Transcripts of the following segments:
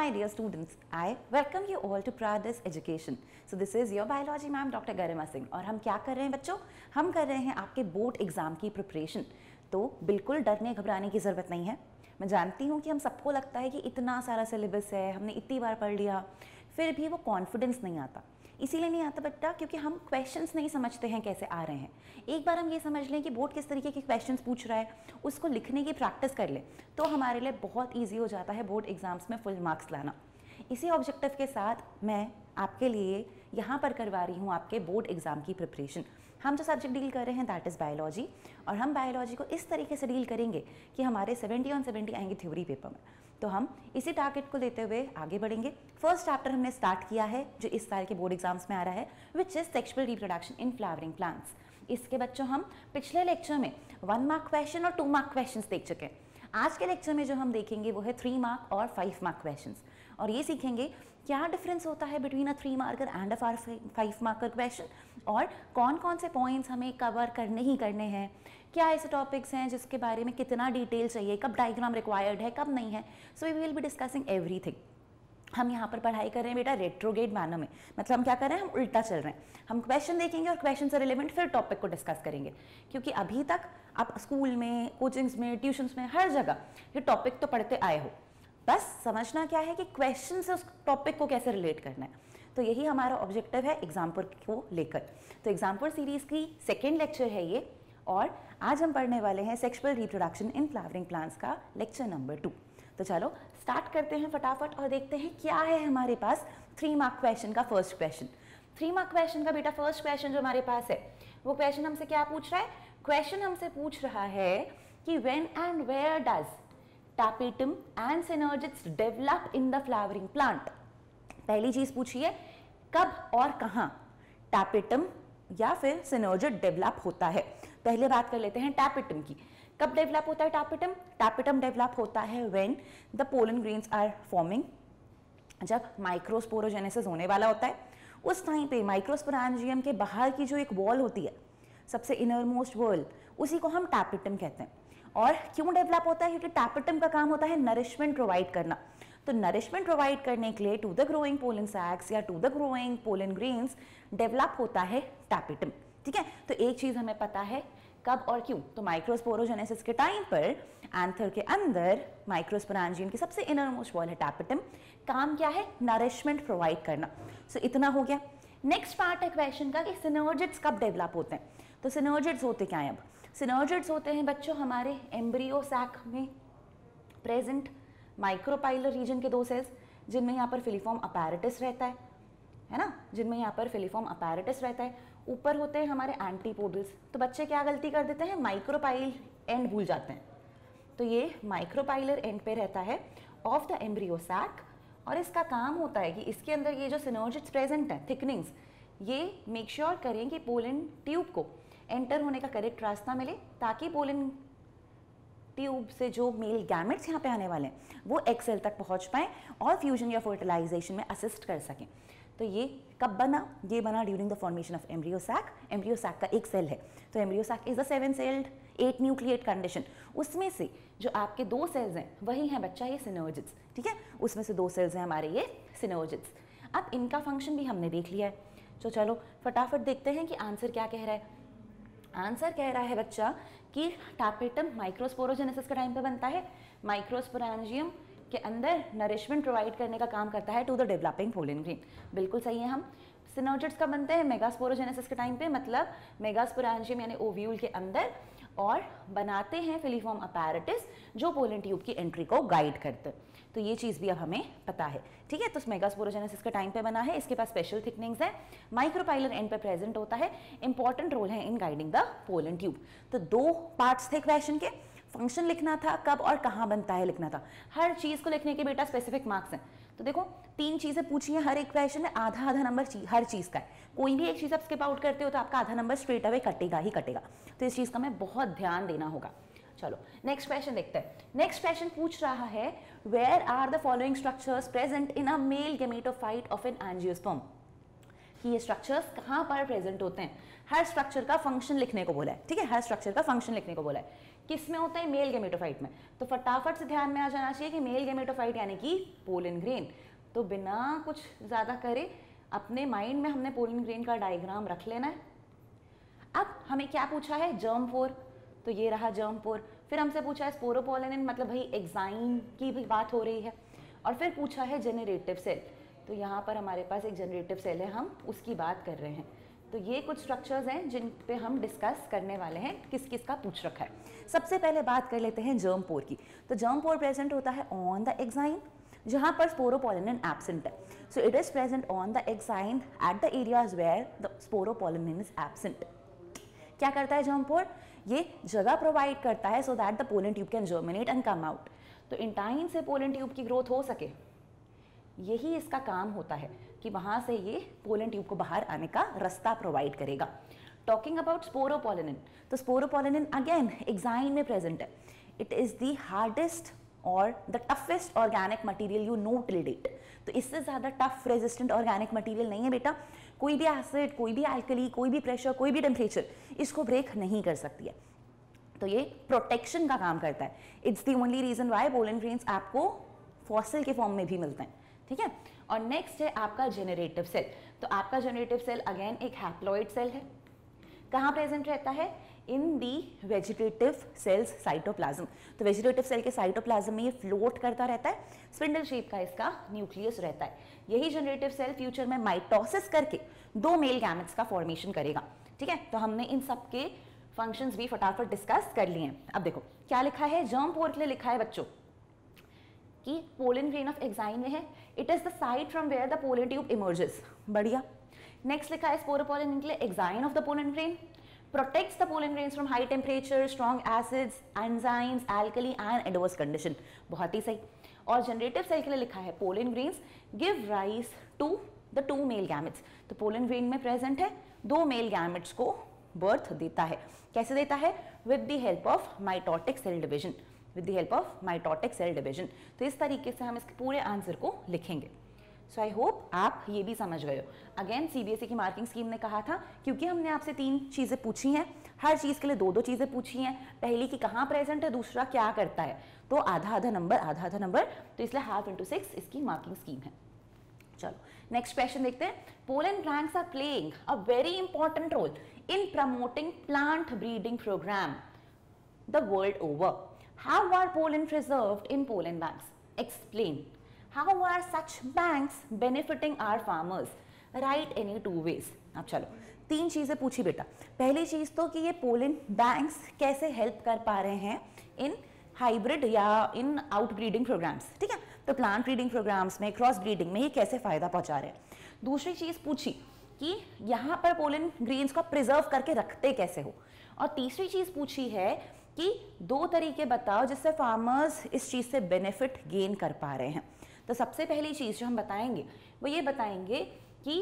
my dear students, I welcome you all to Pradas Education. So this is your biology ma'am Dr. Garima Singh और हम क्या कर रहे हैं बच्चों, हम कर रहे हैं आपके बोर्ड एग्जाम की प्रिपरेशन। तो बिल्कुल डरने घबराने की ज़रूरत नहीं है। मैं जानती हूँ कि हम सबको लगता है कि इतना सारा सिलेबस है, हमने इतनी बार पढ़ लिया, फिर भी वो कॉन्फिडेंस नहीं आता। इसीलिए नहीं आता बेटा क्योंकि हम क्वेश्चंस नहीं समझते हैं कैसे आ रहे हैं। एक बार हम ये समझ लें कि बोर्ड किस तरीके के क्वेश्चंस पूछ रहा है, उसको लिखने की प्रैक्टिस कर लें तो हमारे लिए बहुत ईजी हो जाता है बोर्ड एग्जाम्स में फुल मार्क्स लाना। इसी ऑब्जेक्टिव के साथ मैं आपके लिए यहाँ पर करवा रही हूँ आपके बोर्ड एग्जाम की प्रिपरेशन। हम जो सब्जेक्ट डील कर रहे हैं दैट इज़ बायोलॉजी, और हम बायोलॉजी को इस तरीके से डील करेंगे कि हमारे 70 on 70 आएंगे थ्योरी पेपर में। तो हम इसी टारगेट को लेते हुए आगे बढ़ेंगे। फर्स्ट चैप्टर हमने स्टार्ट किया है जो इस साल के बोर्ड एग्जाम्स में आ रहा है, which is sexual reproduction in flowering plants. इसके बच्चों हम पिछले लेक्चर में 1 मार्क क्वेश्चन और 2 मार्क क्वेश्चन देख चुके हैं। आज के लेक्चर में जो हम देखेंगे वो है 3 मार्क और 5 मार्क क्वेश्चंस, और ये सीखेंगे क्या डिफरेंस होता है between a 3 marker and a 5 marker question, और कौन कौन से पॉइंट्स हमें कवर करने ही करने हैं, क्या ऐसे टॉपिक्स हैं जिसके बारे में कितना डिटेल चाहिए, कब डायग्राम रिक्वायर्ड है कब नहीं है। So we will be discussing everything. हम यहाँ पर पढ़ाई कर रहे हैं बेटा रेट्रोगेट मैनर में, मतलब हम क्या कर रहे हैं, हम उल्टा चल रहे हैं। हम क्वेश्चन देखेंगे और क्वेश्चन से रिलेवेंट फिर टॉपिक को डिस्कस करेंगे, क्योंकि अभी तक आप स्कूल में, कोचिंग्स में, ट्यूशन्स में, हर जगह ये टॉपिक तो पढ़ते आए हो। बस समझना क्या है कि क्वेश्चन से उस टॉपिक को कैसे रिलेट करना है। तो यही हमारा ऑब्जेक्टिव है एग्जाम्पल को लेकर। तो एग्जाम्पल सीरीज की सेकेंड लेक्चर है ये, और आज हम पढ़ने वाले हैं sexual reproduction in flowering plants का लेक्चर नंबर 2। तो चलो स्टार्ट करते हैं फटाफट और देखते हैं क्या है हमारे पास 3 मार्क क्वेश्चन का फर्स्ट क्वेश्चन। 3 मार्क क्वेश्चन का बेटा फर्स्ट क्वेश्चन जो हमारे पास है वो क्वेश्चन हमसे क्या पूछ रहा है, क्वेश्चन हमसे पूछ रहा है कि when and where does tapetum and synergids develop in the flowering plant। पहली चीज पूछी है कब और कहां tapetum या फिर synergid डेवलप होता है। पहले बात कर लेते हैं tapetum की। कब डेवलप होता है tapetum? tapetum डेवलप होता है when the pollen grains are forming, जब माइक्रोस्पोरोजेनेसिस होने वाला होता है। उस टाइम पे माइक्रोस्पोरेंजियम के बाहर की जो एक वॉल होती है, सबसे इनर मोस्ट वॉल, उसी को हम tapetum कहते हैं। और क्यों डेवलप होता है? क्योंकि टैपेटम का काम होता है नरिशमेंट प्रोवाइड करना। तो नरिशमेंट प्रोवाइड करने के लिए to the growing pollen sacs या to the growing pollen grains develop होता है टैपेटम। ठीक है, तो एक चीज हमें पता है कब और क्यों। तो माइक्रोस्पोरोजेनेसिस के टाइम पर एंथर के अंदर माइक्रोस्पोरेंजियम की सबसे इनर मोस्ट वॉल है टैपेटम, काम क्या है, नरिशमेंट प्रोवाइड करना। सो इतना हो गया। नेक्स्ट पार्ट है क्वेश्चन का कि सिनर्जिड्स कब डेवलप होते हैं। तो सिनर्जिड्स होते क्या हैं? अब सिनर्जिड्स होते हैं बच्चों हमारे एम्ब्रियो सैक में प्रेजेंट माइक्रोपाइलर रीजन के 2 सेल्स, जिनमें यहाँ पर फिलीफॉर्म अपैरेटस रहता है ना, जिनमें यहाँ पर फिलीफॉर्म अपैरेटस रहता है। ऊपर होते हैं हमारे एंटीपोडल्स। तो बच्चे क्या गलती कर देते हैं, माइक्रोपाइल एंड भूल जाते हैं। तो ये माइक्रोपाइलर एंड पे रहता है ऑफ द एम्ब्रियो सैक, और इसका काम होता है कि इसके अंदर ये जो सिनर्जिड्स प्रेजेंट है, थिकनिंग्स, ये मेक श्योर करें कि पोलन ट्यूब को एंटर होने का करेक्ट रास्ता मिले, ताकि पोलन ट्यूब से जो मेल गैमेट्स यहाँ पे आने वाले हैं वो एग सेल तक पहुँच पाएँ और फ्यूजन या फर्टिलाइजेशन में असिस्ट कर सकें। तो ये कब बना? ये बना during the formation of embryo sac. Embryo sac का एक सेल है, तो embryo sac is a 7 celled 8 nucleate condition. उसमें से जो आपके 2 सेल्स हैं वही हैं बच्चा ये सिनर्जिड्स। ठीक है, उसमें से 2 सेल्स हैं हमारे ये सिनर्जिड्स। अब इनका फंक्शन भी हमने देख लिया है, तो चलो फटाफट देखते हैं कि आंसर क्या कह रहा है। आंसर कह रहा है बच्चा कि टैपेटम माइक्रोस्पोरोजेनेसिस का टाइम पे बनता है, माइक्रोस्पोरेंजियम के अंदर नरिशमेंट प्रोवाइड करने का काम करता है to the developing pollen grain. बिल्कुल सही है। हम सिनर्जिड्स का बनते हैं मेगास्पोरोजेनेसिस के टाइम पे, मतलब मेगास्पोरेंजियम यानी ओव्यूल के अंदर, और बनाते हैं फिलीफॉर्म अपैरेटस जो पोलन ट्यूब की एंट्री को गाइड करते हैं। तो ये चीज़ भी अब हमें पता है। ठीक है, तो मेगास्पोरोजेनेसिस के टाइम पे बना है, इसके पास स्पेशल थिकनिंग्स है, माइक्रोपाइलर एंड पे प्रेजेंट होता है, इंपॉर्टेंट रोल है इन गाइडिंग द पोलन ट्यूब। तो 2 पार्ट्स थे क्वेश्चन के, फंक्शन लिखना था, कब और कहाँ बनता है लिखना था। हर चीज़ को लिखने के बेटा स्पेसिफिक मार्क्स हैं। तो देखो 3 चीज़ें पूछी हैं हर एक क्वेश्चन में, आधा आधा नंबर हर चीज़ का है। कोई भी एक चीज़ आप स्किप आउट करते हो तो आपका आधा नंबर स्ट्रेट अवे कटेगा ही कटेगा। तो इस चीज़ का हमें बहुत ध्यान देना होगा। चलो नेक्स्ट क्वेश्चन देखते हैं। नेक्स्ट क्वेश्चन पूछ रहा है where are the following structures present in a male gametophyte of an angiosperm. कि ये स्ट्रक्चर्स कहाँ पर प्रेजेंट होते हैं। हर स्ट्रक्चर का फंक्शन लिखने को बोला है, ठीक है, हर स्ट्रक्चर का फंक्शन लिखने को बोला है। किस में होता है? मेल गेमेटोफाइट में। तो फटाफट से ध्यान में आ जाना चाहिए कि मेल गेमेटोफाइट यानी कि पोलन ग्रेन। तो बिना कुछ ज़्यादा करे अपने माइंड में हमने पोलन ग्रेन का डायग्राम रख लेना है। अब हमें क्या पूछा है? जर्म पोर, तो ये रहा जर्म पोर। फिर हमसे पूछा है स्पोरोपोलिन, मतलब भाई एग्जाइम की भी बात हो रही है। और फिर पूछा है जेनरेटिव सेल, तो यहाँ पर हमारे पास एक जनरेटिव सेल है, हम उसकी बात कर रहे हैं। तो ये कुछ स्ट्रक्चर्स हैं जिन पे हम डिस्कस करने वाले हैं, किस किस का पूछ रखा है। सबसे पहले बात कर लेते हैं जर्म पोर की। तो जर्म पोर प्रेजेंट होता है ऑन द एग्जाइम, जहाँ पर स्पोरोपोलिन एब्सेंट है। So it is present on the exine at the areas where the sporopollenin is absent. क्या करता है जर्म पोर? ये जगह प्रोवाइड करता है so that the pollen tube can germinate and come out. तो इन टाइम से पोलन ट्यूब की ग्रोथ हो सके, यही इसका काम होता है कि वहाँ से ये पोलन ट्यूब को बाहर आने का रास्ता प्रोवाइड करेगा। टॉकिंग अबाउट स्पोरोपोलिन, तो स्पोरोपोलिन अगेन एग्जाइम में प्रेजेंट है। इट इज़ द हार्डेस्ट और the toughest organic material you know till date. तो इससे ज़्यादा टफ रेजिस्टेंट ऑर्गेनिक मटेरियल नहीं है बेटा। कोई भी एसिड, कोई भी एल्कली, कोई भी प्रेशर, कोई भी टेम्परेचर इसको ब्रेक नहीं कर सकती है। तो ये प्रोटेक्शन का काम करता है। It's the only reason why pollen grains आपको फॉसिल के फॉर्म में भी मिलते हैं, ठीक है। और नेक्स्ट है आपका जेनरेटिव सेल। तो आपका जेनरेटिव सेल अगेन एक हैप्लॉइड सेल है। कहाँ प्रेजेंट रहता है? In the vegetative cells cytoplasm. तो वेजिटेटिव सेल के साइटोप्लाज्म में ये फ्लोट करता रहता है, स्पिंडल शेप का इसका न्यूक्लियस रहता है। यही जनरेटिव सेल फ्यूचर में माइटोसिस करके 2 मेल गैमेट्स का फॉर्मेशन करेगा, ठीक है। तो हमने इन सब के फंक्शंस भी फटाफट डिस्कस कर लिए हैं। अब देखो क्या लिखा है, जर्म पोर के लिए लिखा है बच्चों कि पोलन ग्रेन ऑफ एग्जाइम में है, it is the site from where the pollen tube emerges. बढ़िया। नेक्स्ट लिखा है स्पोरोपोलिन के लिए exine of the pollen grain protects the pollen grains from high temperature, strong acids, enzymes, alkali and adverse condition। बहुत ही सही। और generative cell के लिए लिखा है pollen grains give rise to the 2 male gametes. तो पोलन ग्रेन में present है, 2 मेल गैमेट्स को बर्थ देता है। कैसे देता है? With the help of mitotic cell division, with the help of mitotic cell division. तो इस तरीके से हम इसके पूरे आंसर को लिखेंगे। सो आई होप आप ये भी समझ गए हो। अगेन सीबीएसई की मार्किंग स्कीम ने कहा था, क्योंकि हमने आपसे 3 चीज़ें पूछी हैं, हर चीज़ के लिए 2-2 चीज़ें पूछी हैं। पहली कि कहाँ प्रेजेंट है, दूसरा क्या करता है, तो आधा नंबर, तो इसलिए ½ into 6 इसकी मार्किंग स्कीम है। चलो नेक्स्ट क्वेश्चन देखते हैं। Pollen plants are playing a very important role in promoting plant breeding programme the world over. How are pollen preserved in pollen banks? Explain. How are such banks benefiting our farmers? Write any 2 ways। अब चलो 3 चीज़ें पूछी बेटा। पहली चीज़ तो कि ये pollen banks कैसे हेल्प कर पा रहे हैं इन हाइब्रिड या इन आउटब्रीडिंग प्रोग्राम्स, ठीक है। तो प्लांट ब्रीडिंग प्रोग्राम्स में, क्रॉस ब्रीडिंग में ये कैसे फ़ायदा पहुंचा रहे हैं। दूसरी चीज़ पूछी कि यहाँ पर पोलन ग्रेन्स को प्रिजर्व करके रखते कैसे हो। और तीसरी चीज़ पूछी है कि 2 तरीके बताओ जिससे फार्मर्स इस चीज़ से बेनिफिट गेन कर पा रहे हैं। तो सबसे पहली चीज़ जो हम बताएंगे वो ये बताएंगे कि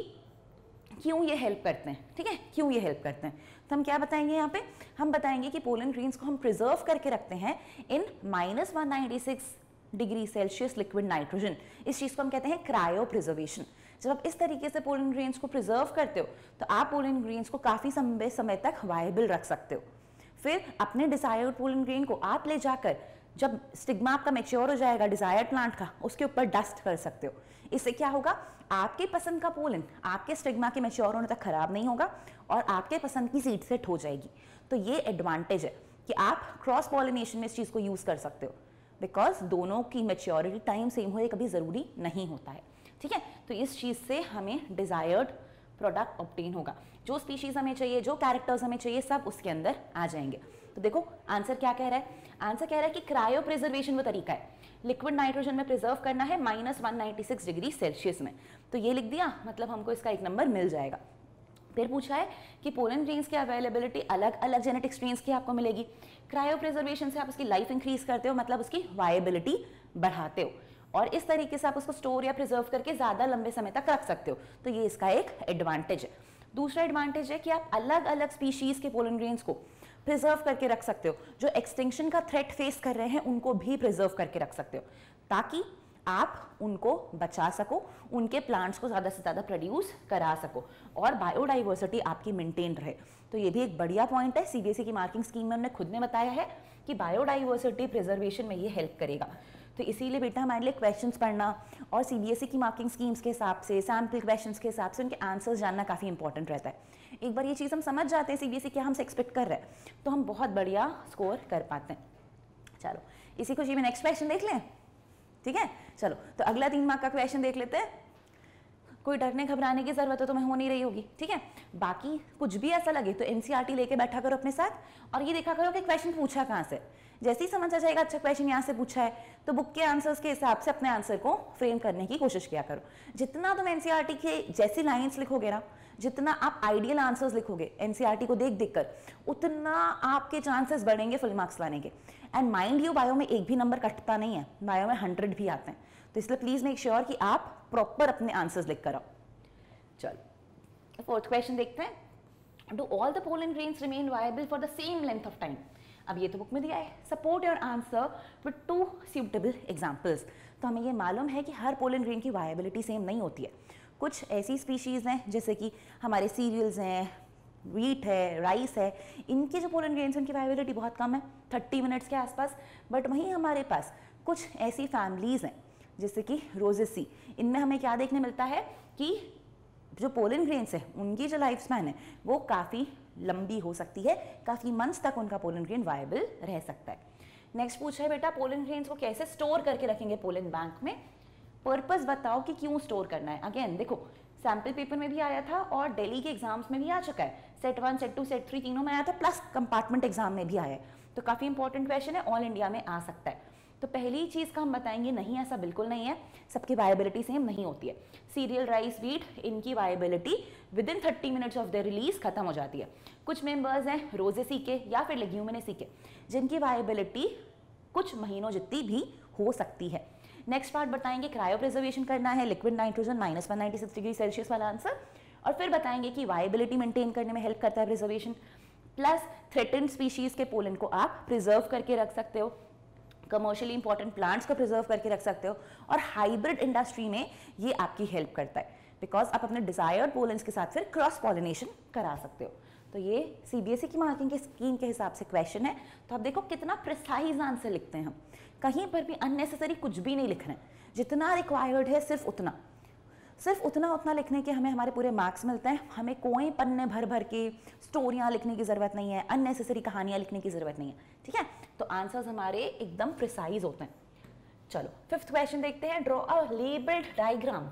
क्यों ये हेल्प करते हैं, ठीक है, क्यों ये हेल्प करते हैं। तो हम क्या बताएंगे यहाँ पे? हम बताएंगे कि पोलन ग्रेन्स को हम प्रिजर्व करके रखते हैं इन -196 डिग्री सेल्सियस लिक्विड नाइट्रोजन। इस चीज़ को हम कहते हैं क्रायो प्रिजर्वेशन। जब आप इस तरीके से पोलन ग्रेन्स को प्रिजर्व करते हो तो आप पोलन ग्रेन्स को काफ़ी समय तक वायबल रख सकते हो। फिर अपने डिजायर्ड पोलन ग्रेन को आप ले जाकर जब स्टिग्मा आपका मैच्योर हो जाएगा डिजायर्ड प्लांट का, उसके ऊपर डस्ट कर सकते हो। इससे क्या होगा? आपके पसंद का पोलन आपके स्टिग्मा के मैच्योर होने तक खराब नहीं होगा और आपके पसंद की सीड सेट हो जाएगी। तो ये एडवांटेज है कि आप क्रॉस पॉलिनेशन में इस चीज़ को यूज़ कर सकते हो, बिकॉज दोनों की मैच्योरिटी टाइम सेम हो, ये कभी ज़रूरी नहीं होता है, ठीक है। तो इस चीज़ से हमें डिजायर्ड प्रोडक्ट ऑब्टेन होगा। जो स्पीशीज़ हमें चाहिए, जो कैरेक्टर्स हमें चाहिए, सब उसके अंदर आ जाएंगे। तो देखो आंसर क्या कह रहा है? आंसर कह रहा है कि क्रायो प्रिजर्वेशन वो तरीका है, लिक्विड नाइट्रोजन में प्रिजर्व करना है -196 डिग्री सेल्सियस में। तो ये लिख दिया, मतलब हमको इसका 1 नंबर मिल जाएगा। फिर पूछा है कि पोलन ग्रेन्स की अवेलेबिलिटी अलग अलग जेनेटिक स्ट्रेन्स की आपको मिलेगी। क्रायो प्रिजर्वेशन से आप उसकी लाइफ इंक्रीज करते हो, मतलब उसकी वायबिलिटी बढ़ाते हो, और इस तरीके से आप उसको स्टोर या प्रिजर्व करके ज़्यादा लंबे समय तक रख सकते हो। तो ये इसका एक एडवांटेज है। दूसरा एडवांटेज है कि आप अलग अलग स्पीशीज़ के पोलन ग्रेन्स को प्रिजर्व करके रख सकते हो। जो एक्सटिंक्शन का थ्रेट फेस कर रहे हैं उनको भी प्रिजर्व करके रख सकते हो, ताकि आप उनको बचा सको, उनके प्लांट्स को ज़्यादा से ज़्यादा प्रोड्यूस करा सको और बायोडाइवर्सिटी आपकी मेंटेन रहे। तो ये भी एक बढ़िया पॉइंट है। सीबीएसई की मार्किंग स्कीम में उन्होंने खुद ने बताया है कि बायोडाइवर्सिटी प्रिजर्वेशन में ये हेल्प करेगा। तो इसीलिए बेटा हमारे लिए क्वेश्चंस पढ़ना और सीबीएसई की मार्किंग स्कीम्स के हिसाब से, सैम्पल क्वेश्चंस के हिसाब से उनके आंसर्स जानना काफ़ी इंपॉर्टेंट रहता है। एक बार ये चीज़ हम समझ जाते हैं सीबीएसई क्या हमसे एक्सपेक्ट कर रहे हैं, तो हम बहुत बढ़िया स्कोर कर पाते हैं। चलो इसी खुशी में नेक्स्ट क्वेश्चन देख लें, ठीक है। चलो तो अगला 3 मार्क का क्वेश्चन देख लेते हैं। कोई डरने घबराने की जरूरत तो तुम्हें हो नहीं रही होगी, ठीक है। बाकी कुछ भी ऐसा लगे तो एनसीईआरटी लेके बैठा करो अपने साथ और ये देखा करो कि क्वेश्चन पूछा कहाँ से। जैसे ही समझ आ जाएगा अच्छा क्वेश्चन यहाँ से पूछा है तो बुक के आंसर्स के हिसाब से अपने आंसर को फ्रेम करने की कोशिश किया करो। जितना तुम एनसीईआरटी के जैसी लाइन्स लिखोगे ना, जितना आप आइडियल आंसर्स लिखोगे एनसीईआरटी को देख देख कर, उतना आपके चांसेस बढ़ेंगे फुल मार्क्स लाने के। एंड माइंड यू बायो में एक भी नंबर कटता नहीं है, बायो में 100 भी आते हैं। तो इसलिए प्लीज मेक श्योर कि आप प्रॉपर अपने आंसर्स लिख कर आओ। चलो फोर्थ क्वेश्चन देखते हैं। Do all the pollen grains remain viable for the same length of time? अब ये तो बुक में दिया है। Support your answer with 2 suitable examples. तो हमें ये मालूम है कि हर पोलन ग्रेन की वायबिलिटी सेम नहीं होती है। कुछ ऐसी स्पीशीज़ हैं जैसे कि हमारे सीरियल्स हैं, व्हीट है, राइस है, इनके जो पोलन ग्रेन्स उनकी वायबिलिटी बहुत कम है, 30 मिनट्स के आसपास। बट वहीं हमारे पास कुछ ऐसी फैमिलीज़ हैं जैसे कि रोजेसी, इनमें हमें क्या देखने मिलता है कि जो पोलन ग्रेन्स है उनकी जो लाइफ स्पैन है वो काफ़ी लंबी हो सकती है, काफ़ी मंथ्स तक उनका पोलन ग्रेन वायबल रह सकता है। नेक्स्ट पूछा है बेटा पोलन ग्रेन्स को कैसे स्टोर करके रखेंगे पोलन बैंक में, पर्पस बताओ कि क्यों स्टोर करना है। अगेन देखो सैम्पल पेपर में भी आया था और दिल्ली के एग्जाम्स में भी आ चुका है, सेट 1, सेट 2, सेट 3 तीनों में आया था, प्लस कंपार्टमेंट एग्जाम में भी आया है। तो काफ़ी इंपॉर्टेंट क्वेश्चन है, ऑल इंडिया में आ सकता है। तो पहली चीज़ का हम बताएंगे नहीं, ऐसा बिल्कुल नहीं है, सबकी वायबिलिटी सेम नहीं होती है। सीरियल, राइस, व्हीट, इनकी viability with in 30 minutes of the release खत्म हो जाती है। कुछ मेंबर्स हैं रोजेसी के या फिर लेग्यूमिनेसी के जिनकी वायबिलिटी कुछ महीनों जितनी भी हो सकती है। नेक्स्ट पार्ट बताएंगे क्रायो प्रिजर्वेशन करना है, लिक्विड नाइट्रोजन -196 डिग्री सेल्सियस वाला आंसर, और फिर बताएंगे कि वायबिलिटी मेंटेन करने में हेल्प करता है प्रिजर्वेशन, प्लस थ्रेटेंड स्पीशीज के पोलन को आप प्रिजर्व करके रख सकते हो, कमर्शियली इंपॉर्टेंट प्लांट्स को प्रिजर्व करके रख सकते हो, और हाइब्रिड इंडस्ट्री में ये आपकी हेल्प करता है बिकॉज आप अपने डिजायर्ड पोलन्स के साथ फिर क्रॉस पॉलिनेशन करा सकते हो। तो ये सीबीएसई की मार्किंग के स्कीम के हिसाब से क्वेश्चन है। तो आप देखो कितना प्रिसाइज आंसर लिखते हैं हम, कहीं पर भी अननेसेसरी कुछ भी नहीं लिख रहे हैं, जितना रिक्वायर्ड है सिर्फ उतना लिखने के हमें हमारे पूरे मार्क्स मिलते हैं। हमें कोई पन्ने भर भर के स्टोरियाँ लिखने की ज़रूरत नहीं है, अननेसेसरी कहानियाँ लिखने की ज़रूरत नहीं है, ठीक है। तो आंसर्स हमारे एकदम प्रिसाइज होते हैं। चलो फिफ्थ क्वेश्चन देखते हैं। Draw a labelled diagram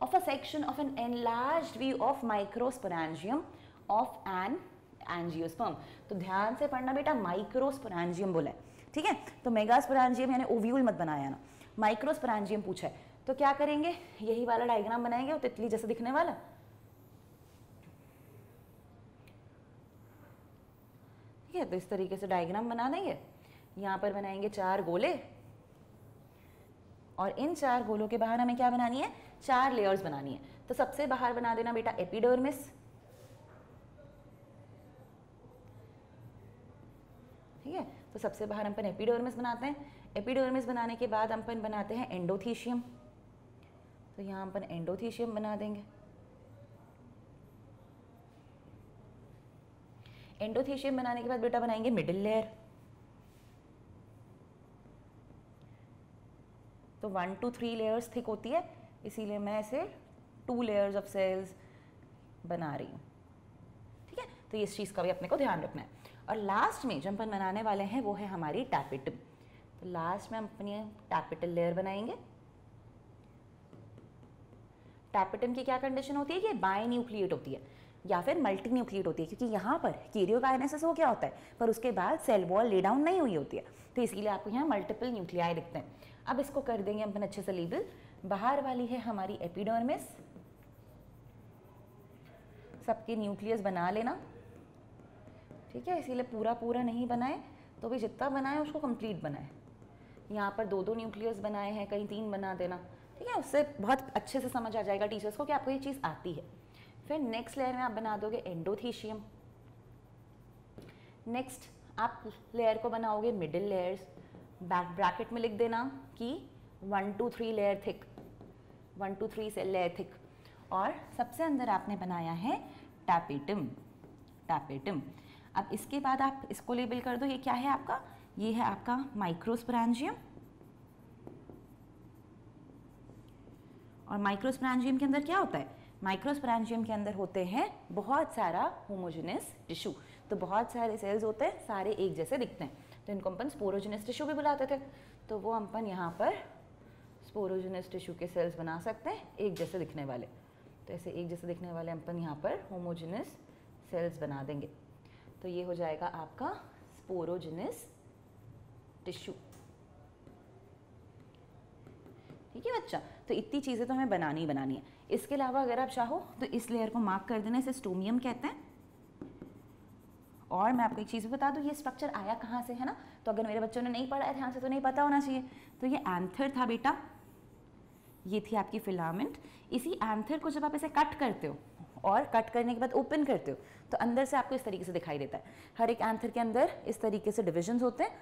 of a section of an enlarged view of microsporangium of an angiosperm. तो ध्यान से पढ़ना बेटा, माइक्रोस्पोरेंजियम बोला है, ठीक है। तो मेगास्पोरेंजियम यानी ओव्यूल मत बनाया ना, माइक्रोस्पोरेंजियम पूछा है। तो क्या करेंगे, यही वाला डायग्राम बनाएंगे और तितली जैसा दिखने वाला, ठीक है। तो इस तरीके से डायग्राम बना देंगे। यहाँ पर बनाएंगे 4 गोले और इन 4 गोलों के बाहर हमें क्या बनानी है, 4 लेयर्स बनानी है। तो सबसे बाहर बना देना बेटा एपिडर्मिस, ठीक है। तो सबसे बाहर हम एपिडर्मिस बनाते हैं। एपिडर्मिस बनाने के बाद हम बनाते हैं एंडोथीशियम। तो यहाँ हम एंडोथीशियम बना देंगे। एंडोथीशियम बनाने के बाद बेटा बनाएंगे मिडिल लेयर। तो 1 to 3 लेयर्स थिक होती है, इसीलिए मैं इसे 2 लेयर्स ऑफ सेल्स बना रही हूँ, ठीक है। तो इस चीज़ का भी अपने को ध्यान रखना है। और लास्ट में जो हम बनाने वाले हैं वो है हमारी टैपिटम। तो लास्ट में हम अपनी टैपिटल लेयर बनाएंगे। टैपिटम की क्या कंडीशन होती है कि बाई न्यूक्लिएट होती है या फिर मल्टी न्यूक्लिएट होती है, क्योंकि यहाँ पर कैरियोकाइनेसिस हो क्या होता है, पर उसके बाद सेल वॉल ले डाउन नहीं हुई होती है, तो इसीलिए आपको यहाँ मल्टीपल न्यूक्लियाई दिखते हैं। अब इसको कर देंगे अपन अच्छे से लेबल। बाहर वाली है हमारी एपिडर्मिस, सबके न्यूक्लियस बना लेना, ठीक है। इसीलिए पूरा नहीं बनाए, तो भी जितना बनाए उसको कंप्लीट बनाए। यहाँ पर 2 न्यूक्लियस बनाए हैं, कहीं 3 बना देना, ठीक है। उससे बहुत अच्छे से समझ आ जाएगा टीचर्स को कि आपको ये चीज़ आती है। फिर नेक्स्ट लेयर में आप बना दोगे एंडोथीशियम। नेक्स्ट आप लेयर को बनाओगे मिडिल लेयर्स। ब्रैकेट में लिख देना कि 1 to 3 layer thick, 1 to 3 cell layer thick. और सबसे अंदर आपने बनाया है टैपेटम, टैपेटम। अब इसके बाद आप इसको लेबल कर दो, ये क्या है आपका, ये है आपका माइक्रोस्पोरेंजियम। और माइक्रोस्पोरेंजियम के अंदर क्या होता है, माइक्रोस्पोरेंजियम के अंदर होते हैं बहुत सारा होमोजेनस टिश्यू। तो बहुत सारे सेल्स होते हैं, सारे एक जैसे दिखते हैं, तो इनको अपन स्पोरोजेनस टिश्यू भी बुलाते थे। तो वो अपन यहाँ पर स्पोरोजेनस टिश्यू के सेल्स बना सकते हैं एक जैसे दिखने वाले। तो ऐसे एक जैसे दिखने वाले अपन यहाँ पर होमोजेनस सेल्स बना देंगे। तो ये हो जाएगा आपका स्पोरोजेनस टिश्यू। ठीक है बच्चा, तो इतनी चीज़ें तो हमें बनानी ही बनानी है। इसके अलावा अगर आप चाहो तो इस लेयर को मार्क कर देना, इसे स्टोमियम कहते हैं। और मैं आपको एक चीज़ बता दूं, ये स्ट्रक्चर आया कहाँ से है ना, तो अगर मेरे बच्चों ने नहीं पढ़ा है ध्यान से तो नहीं पता होना चाहिए। तो ये एंथर था बेटा, ये थी आपकी फिलामेंट। इसी एंथर को जब आप ऐसे कट करते हो और कट करने के बाद ओपन करते हो तो अंदर से आपको इस तरीके से दिखाई देता है। हर एक एंथर के अंदर इस तरीके से डिविजन्स होते हैं,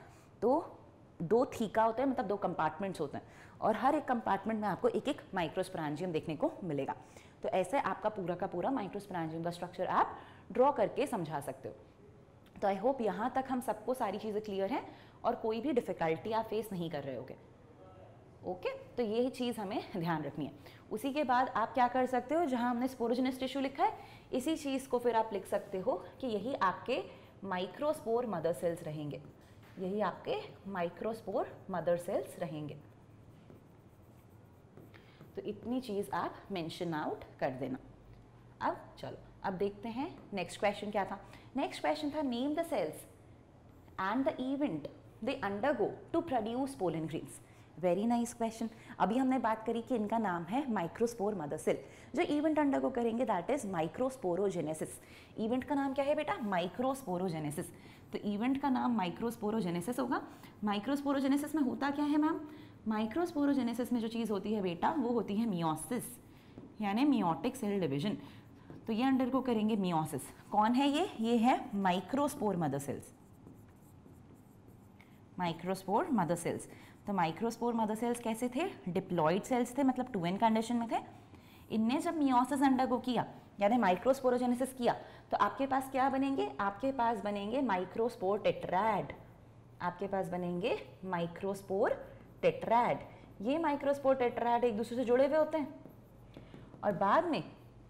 तो 2 थीका होते हैं, मतलब 2 कंपार्टमेंट्स होते हैं, और हर एक कंपार्टमेंट में आपको एक एक माइक्रोस्पोरेंजियम देखने को मिलेगा। तो ऐसे आपका पूरा का पूरा माइक्रोस्पोरेंजियम का स्ट्रक्चर आप ड्रॉ करके समझा सकते हो। तो आई होप यहाँ तक हम सबको सारी चीज़ें क्लियर हैं और कोई भी डिफ़िकल्टी आप फेस नहीं कर रहे होगे। ओके, तो यही चीज़ हमें ध्यान रखनी है। उसी के बाद आप क्या कर सकते हो, जहाँ हमने स्पोरोजेनस टिश्यू लिखा है इसी चीज़ को फिर आप लिख सकते हो कि यही आपके माइक्रोस्पोर मदर सेल्स रहेंगे, यही आपके माइक्रोस्पोर मदर सेल्स रहेंगे। तो इतनी चीज़ आप मेंशन आउट कर देना। अब चलो अब देखते हैं नेक्स्ट क्वेश्चन क्या था। नेक्स्ट क्वेश्चन था name the cells and the event they undergo to produce pollen grains. Very nice question. अभी हमने बात करी कि इनका नाम है माइक्रोस्पोर मदर सेल। जो इवेंट अंडरगो करेंगे दैट इज माइक्रोस्पोरोजेनेसिस। इवेंट का नाम क्या है बेटा, माइक्रोस्पोरोजेनेसिस। तो इवेंट का नाम माइक्रोस्पोरोजेनेसिस होगा। माइक्रोस्पोरोजेनेसिस में होता क्या है मैम, माइक्रोस्पोरोजेनेसिस में जो चीज़ होती है बेटा वो होती है मियोसिस, यानी मियोटिक सेल डिवीजन। तो ये अंडरगो करेंगे मियोसिस। कौन है ये है microspore mother sales, microspore mother sales. तो माइक्रोस्पोर मदर सेल्स कैसे थे, डिप्लॉइड सेल्स थे, मतलब 2n कंडीशन में थे। इनने जब मियोसिस अंडरगो किया यानी माइक्रोस्पोरोजेनेसिस किया तो आपके पास क्या बनेंगे, आपके पास बनेंगे माइक्रोस्पोर टेट्राड, आपके पास बनेंगे माइक्रोस्पोर टेट्राड। ये माइक्रोस्पोर टेट्राड एक दूसरे से जुड़े हुए होते हैं और बाद में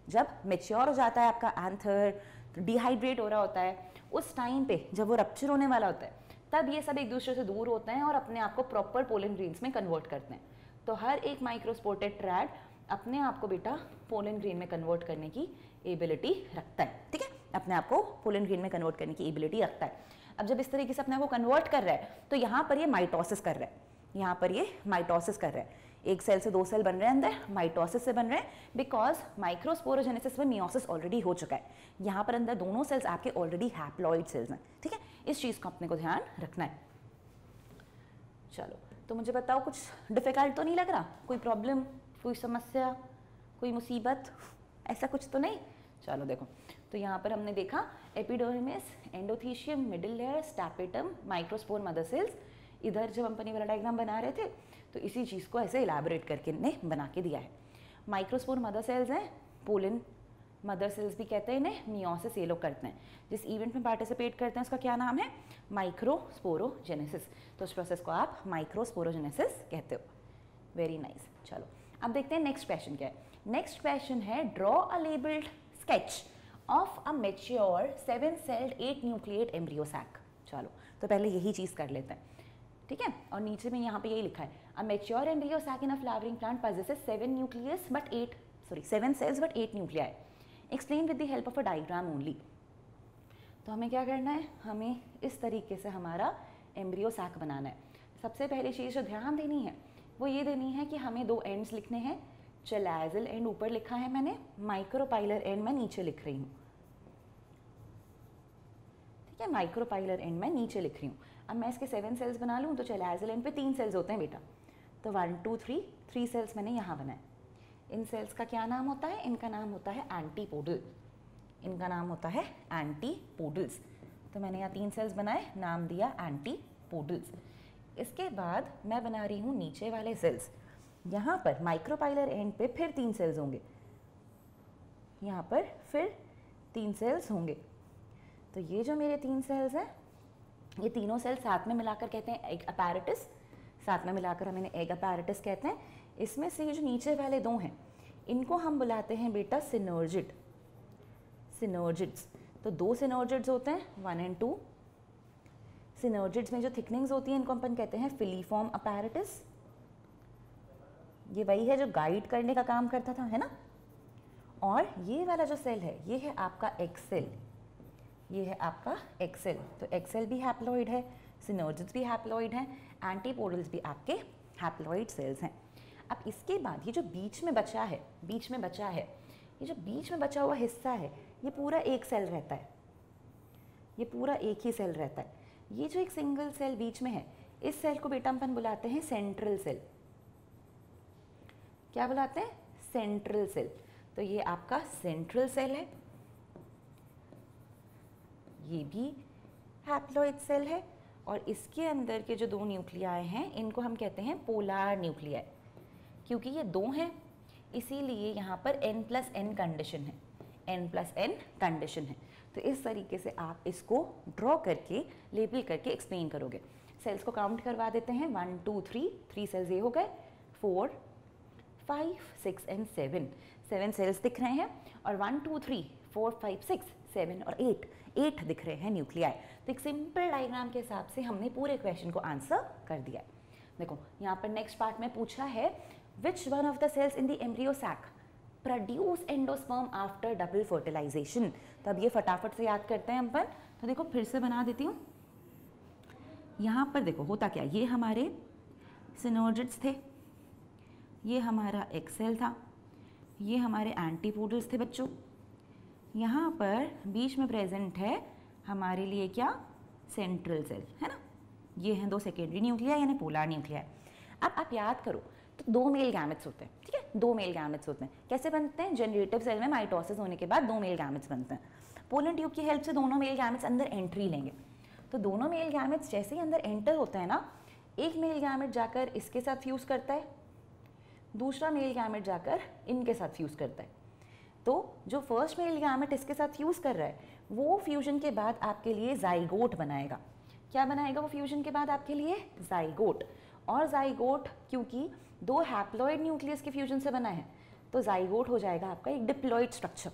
जब मेच्योर हो जाता है आपका एंथर, डिहाइड्रेट हो रहा होता है, उस टाइम पे जब वो रप्चर होने वाला होता है तब ये सब एक दूसरे से दूर होते हैं और अपने आप को प्रॉपर पोलन ग्रेन्स में कन्वर्ट करते हैं। तो हर एक माइक्रोस्पोर टेट्राड अपने आप को बेटा पोलन ग्रेन में कन्वर्ट करने की एबिलिटी रखता है। ठीक है, अपने आप को पोलन ग्रेन में कन्वर्ट करने की एबिलिटी रखता है। अब जब इस तरीके से अपने आप को कन्वर्ट कर रहा है तो यहाँ पर ये माइटोसिस कर रहा है, यहाँ पर ये माइटोसिस कर रहा है। एक सेल से 2 सेल बन रहे हैं अंदर, माइटोसिस से बन रहे हैं, बिकॉज माइक्रोस्पोरोजेनेसिस में मियोसिस ऑलरेडी हो चुका है। यहाँ पर अंदर दोनों सेल्स आपके ऑलरेडी हैप्लॉइड सेल्स हैं। ठीक है, इस चीज़ को अपने को ध्यान रखना है। चलो तो मुझे बताओ कुछ डिफिकल्ट तो नहीं लग रहा, कोई प्रॉब्लम, कोई समस्या, कोई मुसीबत, ऐसा कुछ तो नहीं। चलो देखो, तो यहाँ पर हमने देखा epidermis, endothecium, middle layer, tapetum, microspore mother cells. इधर जब हम ये वाला डायग्राम बना रहे थे तो इसी चीज़ को ऐसे इलैबोरेट करके इन्हें बना के दिया है। माइक्रोस्पोर मदर सेल्स हैं, पोलन मदर सेल्स भी कहते हैं इन्हें, मियोसिस ये लोग करते हैं। जिस इवेंट में पार्टिसिपेट करते हैं उसका क्या नाम है, माइक्रोस्पोरोजेनेसिस। तो उस प्रोसेस को आप माइक्रोस्पोरोजेनेसिस कहते हो। Very nice. चलो अब देखते हैं नेक्स्ट क्वेश्चन क्या है। नेक्स्ट क्वेश्चन है draw a labelled sketch of a mature 7-celled 8-nucleate embryo sac. चलो तो पहले यही चीज़ कर लेते हैं। ठीक है, और नीचे में यहाँ पे यही लिखा है, a mature embryo sac in a flowering plant possesses 7 cells but 8 nuclei। Explain with the help of a diagram only. तो हमें क्या करना है, हमें इस तरीके से हमारा एम्ब्रियो सैक बनाना है। सबसे पहली चीज़ जो ध्यान देनी है वो ये देनी है कि हमें 2 एंड्स लिखने हैं। चैलाज़ल एंड ऊपर लिखा है मैंने, माइक्रोपाइलर एंड मैं नीचे लिख रही हूँ। ठीक है, माइक्रोपाइलर एंड मैं नीचे लिख रही हूँ। अब मैं इसके 7 सेल्स बना लूँ तो चैलाज़ल एंड पे 3 सेल्स होते हैं बेटा, तो 1 2 3 सेल्स मैंने यहाँ बनाए। इन सेल्स का क्या नाम होता है, इनका नाम होता है एंटीपोडल, इनका नाम होता है एंटीपोडल्स। तो मैंने यहाँ 3 सेल्स बनाए, नाम दिया एंटीपोडल्स। इसके बाद मैं बना रही हूँ नीचे वाले सेल्स। यहाँ पर माइक्रोपाइलर एंड पे फिर 3 सेल्स होंगे, यहाँ पर फिर 3 सेल्स होंगे। तो ये जो मेरे 3 सेल्स हैं, ये तीनों सेल्स साथ में मिलाकर कहते हैं एग अपैरेटस, साथ में मिलाकर हम इन्हें एग अपैरेटस कहते हैं। इसमें से ये जो नीचे वाले 2 हैं, इनको हम बुलाते हैं बेटा सिनर्जिड, सिनर्जिड्स। तो 2 सिनर्जिड्स होते हैं, 1 और 2। सिनर्जिड्स में जो थिकनिंग्स होती हैं, इनको अपन कहते हैं फिलीफॉर्म अपैरेटस। ये वही है जो गाइड करने का काम करता था, है ना। और ये वाला जो सेल है, ये है आपका एक्सेल, ये है आपका एक्सेल। तो एक्सेल भी हैप्लॉइड है, सिनर्जिड्स भी हैप्लॉइड हैं, एंटीपोडल्स भी आपके हैप्लॉइड सेल्स हैं। अब इसके बाद ये जो बीच में बचा है, बीच में बचा है, ये जो बीच में बचा हुआ हिस्सा है, ये पूरा एक सेल रहता है, ये पूरा एक ही सेल रहता है। ये जो एक सिंगल सेल बीच में है, इस सेल को बेटा अपन बुलाते हैं सेंट्रल सेल। क्या बुलाते हैं? Central cell. तो ये आपका सेंट्रल सेल है, ये भी हैप्लॉइड सेल है, और इसके अंदर के जो 2 न्यूक्लियाई हैं, इनको हम कहते हैं पोलर न्यूक्लियाई। क्योंकि ये 2 हैं, इसीलिए यहाँ पर n+n कंडीशन है, n+n कंडीशन है। तो इस तरीके से आप इसको ड्रॉ करके, लेबल करके एक्सप्लेन करोगे। सेल्स को काउंट करवा देते हैं, 1 2 3 सेल्स ये हो गए, 4 5 6 और 7 सेल्स दिख रहे हैं, और 1 2 3 4 5 6 7 और 8 दिख रहे हैं न्यूक्लियाई। तो एक सिंपल डायग्राम के हिसाब से हमने पूरे क्वेश्चन को आंसर कर दिया है। देखो यहाँ पर नेक्स्ट पार्ट में पूछा है, which one of the cells in the embryo sac produce endosperm after double fertilisation. तो अब ये फटाफट से याद करते हैं अपन। तो देखो फिर से बना देती हूँ। यहाँ पर देखो होता क्या, ये हमारे सिनर्जिड्स थे, ये हमारा एक्सेल था, ये हमारे एंटीपोडल्स थे बच्चों। यहाँ पर बीच में प्रेजेंट है हमारे लिए क्या, सेंट्रल सेल, है ना। ये हैं 2 सेकेंडरी न्यूक्लियाई यानी पोलर न्यूक्लियाई। अब आप याद करो तो 2 मेल गैमेट्स होते हैं, ठीक है, 2 मेल गैमेट्स होते हैं। कैसे बनते हैं? जनरेटिव सेल में माइटोसिस होने के बाद 2 मेल गैमेट्स बनते हैं। पोलन ट्यूब की हेल्प से दोनों मेल गैमेट्स अंदर एंट्री लेंगे। तो दोनों मेल गैमेट्स जैसे ही अंदर एंटर होते हैं ना, एक मेल गैमेट जाकर इसके साथ फ्यूज करता है, दूसरा मेल गैमेट जाकर इनके साथ फ्यूज करता है। तो जो फर्स्ट मेल गैमेट इसके साथ फ्यूज कर रहा है, वो फ्यूजन के बाद आपके लिए जाइगोट बनाएगा। क्या बनाएगा वो फ्यूजन के बाद आपके लिए? जाइगोट। और जाइगोट क्योंकि 2 हैप्लॉइड न्यूक्लियस के फ्यूजन से बना है, तो जाइगोट हो जाएगा आपका एक डिप्लॉइड स्ट्रक्चर।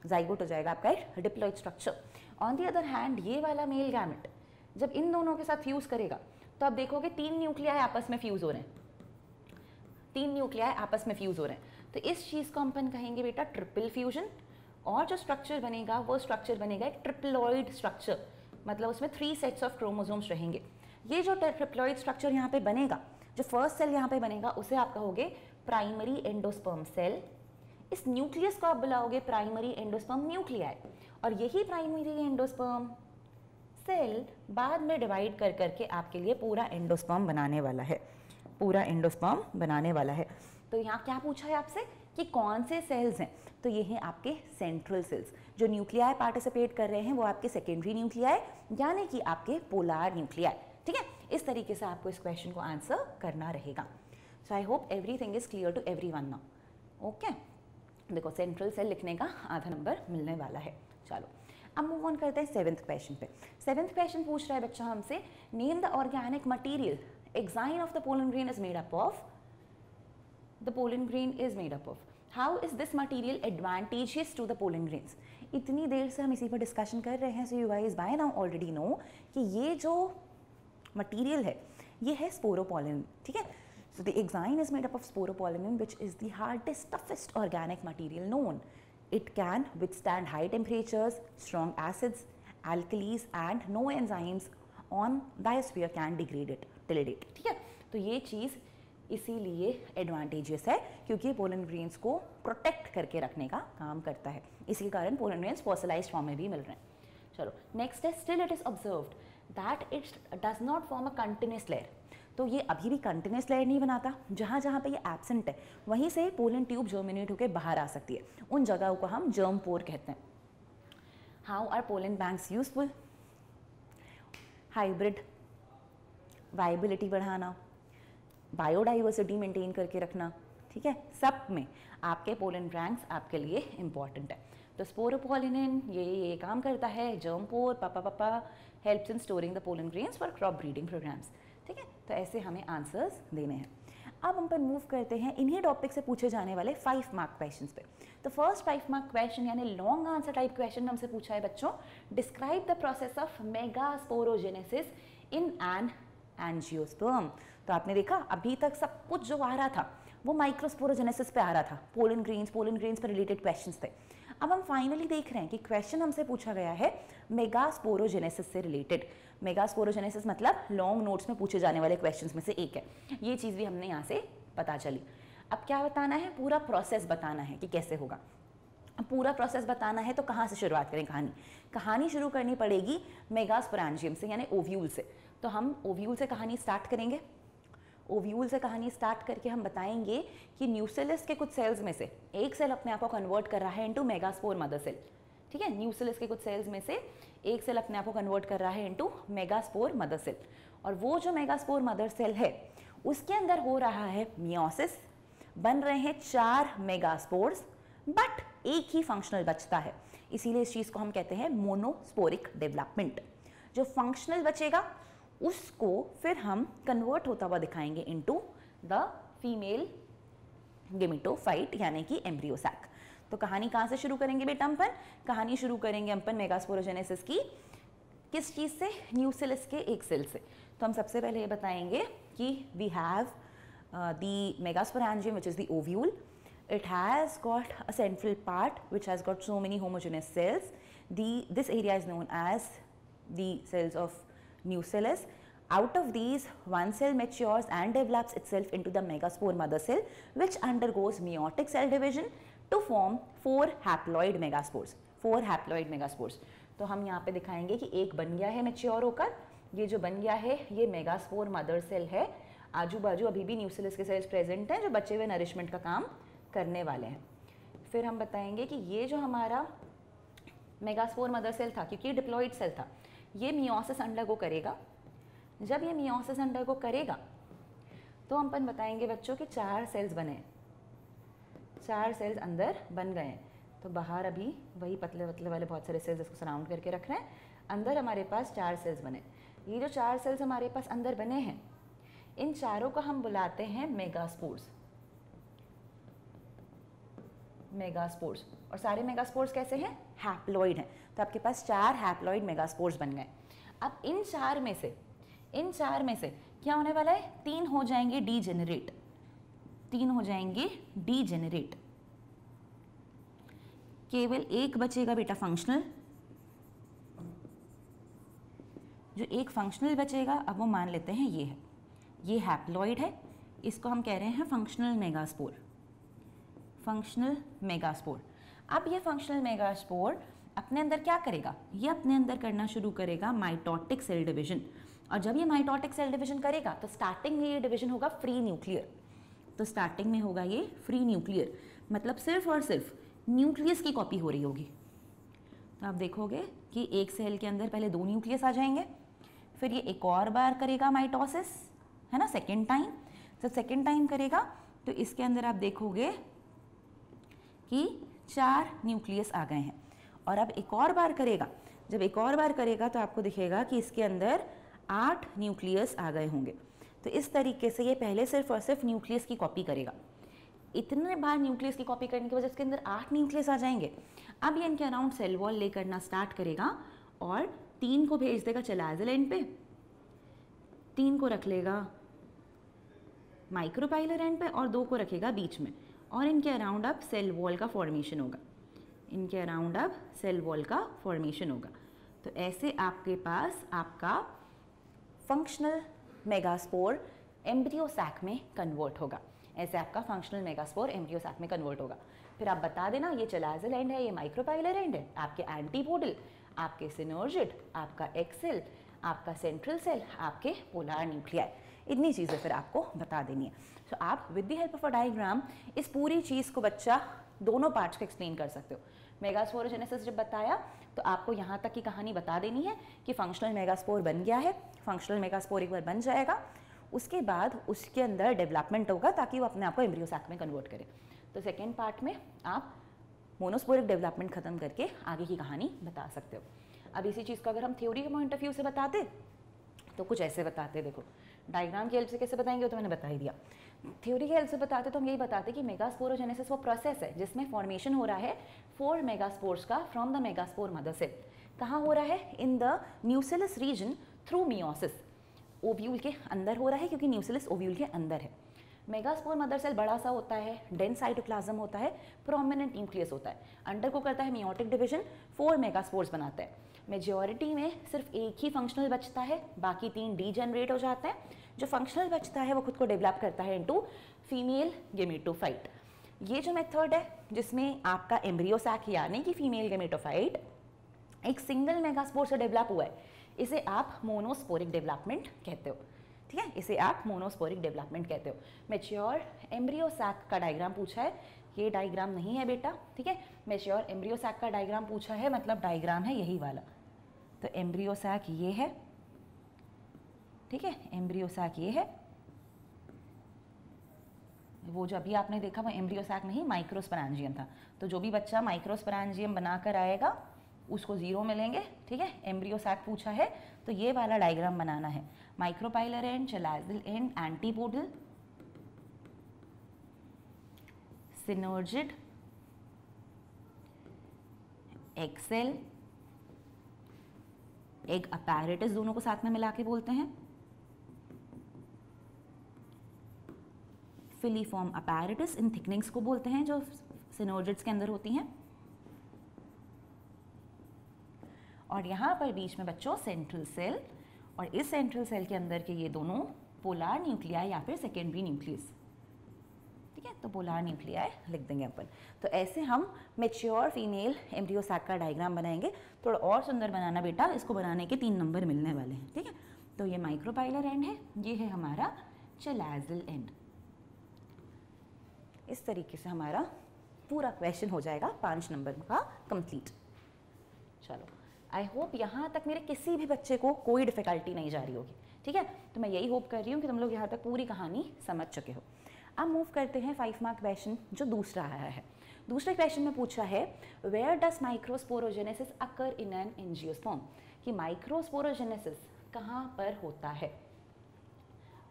जाइगोट हो जाएगा आपका एक diploid structure. On the other hand ये वाला मेल गैमेट जब इन दोनों के साथ फ्यूज करेगा, तो आप देखोगे 3 न्यूक्लियाई आपस में फ्यूज हो रहे हैं, 3 न्यूक्लियाई आपस में फ्यूज हो रहे हैं। तो इस चीज़ को अपन कहेंगे बेटा ट्रिपल फ्यूजन। और जो स्ट्रक्चर बनेगा वो स्ट्रक्चर बनेगा एक ट्रिप्लॉइड स्ट्रक्चर, मतलब उसमें 3 सेट्स ऑफ क्रोमोसोम्स रहेंगे। ये जो ट्रिप्लॉइड स्ट्रक्चर यहाँ पे बनेगा, जो फर्स्ट सेल यहाँ पे बनेगा, उसे आप कहोगे प्राइमरी एंडोस्पर्म सेल। इस न्यूक्लियस को आप बुलाओगे प्राइमरी एंडोस्पर्म न्यूक्लियाई। और यही प्राइमरी एंडोस्पर्म सेल बाद में डिवाइड कर करके आपके लिए पूरा एंडोस्पर्म बनाने वाला है, पूरा एंडोस्पर्म बनाने वाला है। तो यहाँ क्या पूछा है आपसे कि कौन से सेल्स हैं? तो ये हैं आपके सेंट्रल सेल्स। जो न्यूक्लियाई पार्टिसिपेट कर रहे हैं वो आपके सेकेंडरी न्यूक्लियाई यानी कि आपके पोलर न्यूक्लियाई। ठीक है, इस तरीके से आपको इस क्वेश्चन को आंसर करना रहेगा। So I hope everything is clear to everyone now. Okay, देखो सेंट्रल सेल लिखने का आधा नंबर मिलने वाला है। चलो अब मूव ऑन करते हैं 7th क्वेश्चन पे। 7th क्वेश्चन पूछ रहा है बच्चा हमसे, name the organic material exine of the pollen grain is made up of, the pollen grain is made up of. How is this material advantageous to the pollen grains? इतनी देर से हम इसी पर डिस्कशन कर रहे हैं, so you guys by now already know कि ये जो मटीरियल है ये है स्पोरोपोलिन। ठीक है, so the exine is made up of sporopollen which is the hardest toughest organic material known. It can withstand high temperatures, strong acids, alkalis and no enzymes on biosphere can degrade it till date। ठीक है, तो ये चीज़ इसीलिए advantageous है क्योंकि pollen grains को protect करके रखने का काम करता है। इसी कारण पोलन ग्रेन्स फॉसिलाइज्ड फॉर्म में भी मिल रहे हैं। चलो नेक्स्ट है, still it is observed that it does not form a continuous layer. तो ये अभी भी कंटिन्यूस लेयर नहीं बनाता। जहाँ जहाँ पे ये एब्सेंट है वहीं से पोलन ट्यूब जर्मिनेट होकर बाहर आ सकती है, उन जगहों को हम जर्म पोर कहते हैं। How are pollen banks useful? Hybrid viability बढ़ाना, बायोडाइवर्सिटी मेंटेन करके रखना, ठीक है, सब में आपके पोलन रैंक्स आपके लिए इम्पॉर्टेंट है। तो स्पोरोपोलिन ये काम करता है, जर्म पोर पापा helps in storing the pollen grains for crop breeding programmes, ठीक है। तो ऐसे हमें आंसर्स देने हैं। अब हम पर मूव करते हैं इन्हीं टॉपिक से पूछे जाने वाले 5 मार्क क्वेश्चंस पे। तो फर्स्ट 5 मार्क क्वेश्चन यानी लॉन्ग आंसर टाइप क्वेश्चन हमसे पूछा है बच्चों, describe the process of megasporogenesis in an angiosperm. तो आपने देखा अभी तक सब कुछ जो आ रहा था वो माइक्रोस्पोरोजेनेसिस पे आ रहा था, पोलन ग्रेन्स पर रिलेटेड क्वेश्चंस थे। अब हम फाइनली देख रहे हैं कि क्वेश्चन हमसे पूछा गया है मेगास्पोरोजेनेसिस से रिलेटेड। मेगास्पोरोजेनेसिस मतलब लॉन्ग नोट्स में पूछे जाने वाले क्वेश्चंस में से एक है, ये चीज़ भी हमने यहाँ से पता चली। अब क्या बताना है, पूरा प्रोसेस बताना है कि कैसे होगा। अब पूरा प्रोसेस बताना है तो कहाँ से शुरुआत करें, कहानी शुरू करनी पड़ेगी मेगास्पोरेंजियम से यानी ओव्यूल से। तो हम ओव्यूल से कहानी स्टार्ट करेंगे। ओव्यूल से कहानी स्टार्ट करके हम बताएंगे कि न्यूसेलस के कुछ सेल्स में से एक सेल अपने आप को कन्वर्ट कर रहा है इनटू मेगास्पोर मदर सेल, ठीक है। न्यूसेलस के कुछ सेल्स में से एक सेल अपने आप को कन्वर्ट कर रहा है इनटू मेगास्पोर मदर सेल, और वो जो मेगास्पोर मदर सेल है उसके अंदर हो रहा है मियोसिस, बन रहे हैं 4 मेगास्पोर्स, बट एक ही फंक्शनल बचता है, इसीलिए इस चीज़ को हम कहते हैं मोनोस्पोरिक डेवलपमेंट। जो फंक्शनल बचेगा उसको फिर हम कन्वर्ट होता हुआ दिखाएंगे इनटू द फीमेल गेमेटोफाइट यानी कि एम्ब्रियो सैक। तो कहानी कहाँ से शुरू करेंगे बेटा अपन, कहानी शुरू करेंगे अपन मेगास्पोरोजेनेसिस की किस चीज़ से, न्यूसेलस के एक सेल से। तो हम सबसे पहले ये बताएंगे कि we have the megasporangium which is the ovule, it has got a central part which has got so many homogeneous cells. This area is known as the cells of nucellus. Out of these, one cell matures and develops itself into the megaspore mother cell, which undergoes meiotic cell division to form 4 haploid megaspores. 4 haploid megaspores. तो हम यहाँ पे दिखाएंगे कि एक बन गया है मैच्योर होकर, ये जो बन गया है ये मेगास्पोर मदर सेल है, आजू बाजू अभी भी न्यूसेलस के सेल्स प्रेजेंट हैं जो बचे हुए नरिशमेंट का काम करने वाले हैं। फिर हम बताएंगे कि ये जो हमारा मेगास्पोर मदर सेल था, क्योंकि डिप्लॉइड सेल था, ये मियोसिस अंडरगो करेगा। जब ये मियोसिस अंडरगो करेगा तो हम अपन बताएंगे बच्चों कि 4 सेल्स बने, 4 सेल्स अंदर बन गए हैं। तो बाहर अभी वही पतले पतले वाले बहुत सारे सेल्स इसको सराउंड करके रख रहे हैं, अंदर हमारे पास 4 सेल्स बने। ये जो 4 सेल्स हमारे पास अंदर बने हैं, इन चारों को हम बुलाते हैं मेगास्पोर्स। मेगास्पोर्स, और सारे मेगास्पोर्स कैसे हैं, हैप्लॉइड हैं। तो आपके पास 4 हैप्लॉइड मेगास्पोर्स बन गए। अब इन चार में से क्या होने वाला है, 3 हो जाएंगे डीजेनरेट, 3 हो जाएंगे डीजेनरेट, केवल एक बचेगा बेटा फंक्शनल। जो एक फंक्शनल बचेगा, अब वो मान लेते हैं ये है, ये हैप्लॉइड है, इसको हम कह रहे हैं फंक्शनल मेगास्पोर, फंक्शनल मेगास्पोर। अब ये फंक्शनल मेगास्पोर अपने अंदर क्या करेगा, ये अपने अंदर करना शुरू करेगा माइटोटिक सेल डिवीजन। और जब ये माइटोटिक सेल डिवीजन करेगा तो स्टार्टिंग में ये डिवीजन होगा फ्री न्यूक्लियर। तो स्टार्टिंग में होगा ये फ्री न्यूक्लियर, मतलब सिर्फ और सिर्फ न्यूक्लियस की कॉपी हो रही होगी। तो आप देखोगे कि एक सेल के अंदर पहले 2 न्यूक्लियस आ जाएंगे, फिर ये एक और बार करेगा माइटोसिस, है ना, सेकेंड टाइम। जब सेकेंड टाइम करेगा तो इसके अंदर आप देखोगे कि 4 न्यूक्लियस आ गए हैं। और अब एक और बार करेगा, जब एक और बार करेगा तो आपको दिखेगा कि इसके अंदर 8 न्यूक्लियस आ गए होंगे। तो इस तरीके से ये पहले सिर्फ और सिर्फ न्यूक्लियस की कॉपी करेगा। इतने बार न्यूक्लियस की कॉपी करने की वजह से इसके अंदर 8 न्यूक्लियस आ जाएंगे। अब ये इनके अराउंड सेल वॉल ले करना स्टार्ट करेगा और 3 को भेज देगा चलाजल एंड पे, 3 को रख लेगा माइक्रोपाइलर एंड पे और 2 को रखेगा बीच में। और इनके अराउंड अब सेल वॉल का फॉर्मेशन होगा, इनके अराउंड अब सेल वॉल का फॉर्मेशन होगा। तो ऐसे आपके पास आपका फंक्शनल मेगास्पोर एम्ब्रियो सैक में कन्वर्ट होगा, ऐसे आपका फंक्शनल मेगास्पोर एम्ब्रियो सैक में कन्वर्ट होगा। फिर आप बता देना ये चलाजल एंड है, ये माइक्रोपाइलर एंड है, आपके एंटीपोडल, आपके सिनर्जिड, आपका एक्सेल, आपका सेंट्रल सेल, आपके पोलर न्यूक्लियाई, इतनी चीज़ें फिर आपको बता देनी है। तो आप with the help of a diagram इस पूरी चीज़ को बच्चा दोनों पार्ट्स को एक्सप्लेन कर सकते हो। मेगास्पोरोजेनेसिस जब बताया तो आपको यहाँ तक की कहानी बता देनी है कि फंक्शनल मेगास्पोर बन गया है, फंक्शनल मेगास्पोर एक बार बन जाएगा, उसके बाद उसके अंदर डेवलपमेंट होगा ताकि वो अपने आप को एम्ब्रियो सैक में कन्वर्ट करे। तो सेकेंड पार्ट में आप मोनोस्पोरिक डेवलपमेंट खत्म करके आगे की कहानी बता सकते हो। अब इसी चीज़ को अगर हम थ्योरी के पॉइंट ऑफ व्यू से बताते तो कुछ ऐसे बताते, देखो डायग्राम की हेल्प से कैसे बताएंगे वो तो मैंने बता ही दिया। थ्योरी की हेल्प से बताते तो हम यही बताते कि मेगास्पोरोजेनेसिस वो प्रोसेस है जिसमें फॉर्मेशन हो रहा है 4 मेगास्पोर्स का from the megaspore mother cell. कहाँ हो रहा है? In the nucellus region through meiosis. Ovule के अंदर हो रहा है क्योंकि न्यूसिलस ओव्यूल के अंदर है। मेगास्पोर मदर सेल बड़ा सा होता है, डेंस साइटोप्लाज्म होता है, प्रोमिनेंट न्यूक्लियस होता है, अंडर को करता है मियोटिक डिवीजन, 4 मेगास्पोर्स बनाता है। मेजॉरिटी में सिर्फ एक ही फंक्शनल बचता है, बाकी 3 डीजेनरेट हो जाते हैं। जो फंक्शनल बचता है वो खुद को डेवलप करता है इनटू फीमेल गेमेटोफाइट। ये जो मेथड है जिसमें आपका एम्ब्रियो सैक यानी कि फीमेल गेमेटोफाइट एक सिंगल मेगास्पोर से डेवलप हुआ है, इसे आप मोनोस्पोरिक डेवलपमेंट कहते हो। ठीक है, इसे आप मोनोस्पोरिक डेवलपमेंट कहते हो। मैच्योर एम्ब्रियो सैक का डायग्राम पूछा है, ये डायग्राम नहीं है बेटा। ठीक है, मैच्योर एम्ब्रियो सैक का डायग्राम पूछा है, मतलब डायग्राम है यही वाला। तो एम्ब्रियो सैक ये है, ठीक है, एम्ब्रियो सैक ये है। वो जो अभी आपने देखा वो एम्ब्रियो सैक नहीं, माइक्रोस्पोरेंजियम था। तो जो भी बच्चा माइक्रोस्पोरेंजियम बनाकर आएगा उसको 0 मिलेंगे। ठीक है, एम्ब्रियो सैक पूछा है तो ये वाला डायग्राम बनाना है। Micropylar end, chalazal end, antipodal, synergid, egg cell, egg apparatus, दोनों को साथ में मिला के बोलते हैं। फिलीफॉर्म अपैरेटस इन थिकनिंग्स को बोलते हैं जो सिनर्जिड्स के अंदर होती हैं। और यहाँ पर बीच में बच्चों सेंट्रल सेल, और इस सेंट्रल सेल के अंदर के ये दोनों पोलार न्यूक्लियाई या फिर सेकेंडरी न्यूक्लियस। ठीक है, तो पोलार न्यूक्लियाई लिख देंगे अपन। तो ऐसे हम मैच्योर फीमेल एम्ब्रियो सैक का डायग्राम बनाएंगे। थोड़ा और सुंदर बनाना बेटा, इसको बनाने के 3 नंबर मिलने वाले हैं। ठीक है, तो ये माइक्रोपाइलर एंड है, ये है हमारा चैलाजियल एंड। इस तरीके से हमारा पूरा क्वेश्चन हो जाएगा 5 नंबर का कंप्लीट। चलो, आई होप यहाँ तक मेरे किसी भी बच्चे को कोई डिफिकल्टी नहीं जा रही होगी। ठीक है, तो मैं यही होप कर रही हूँ कि तुम लोग यहाँ तक पूरी कहानी समझ चुके हो। अब मूव करते हैं 5 मार्क क्वेश्चन जो दूसरा आया है। दूसरे क्वेश्चन में पूछा है where does microsporogenesis occur in an angiosperm, कि माइक्रोस्पोरोजेनेसिस कहाँ पर होता है।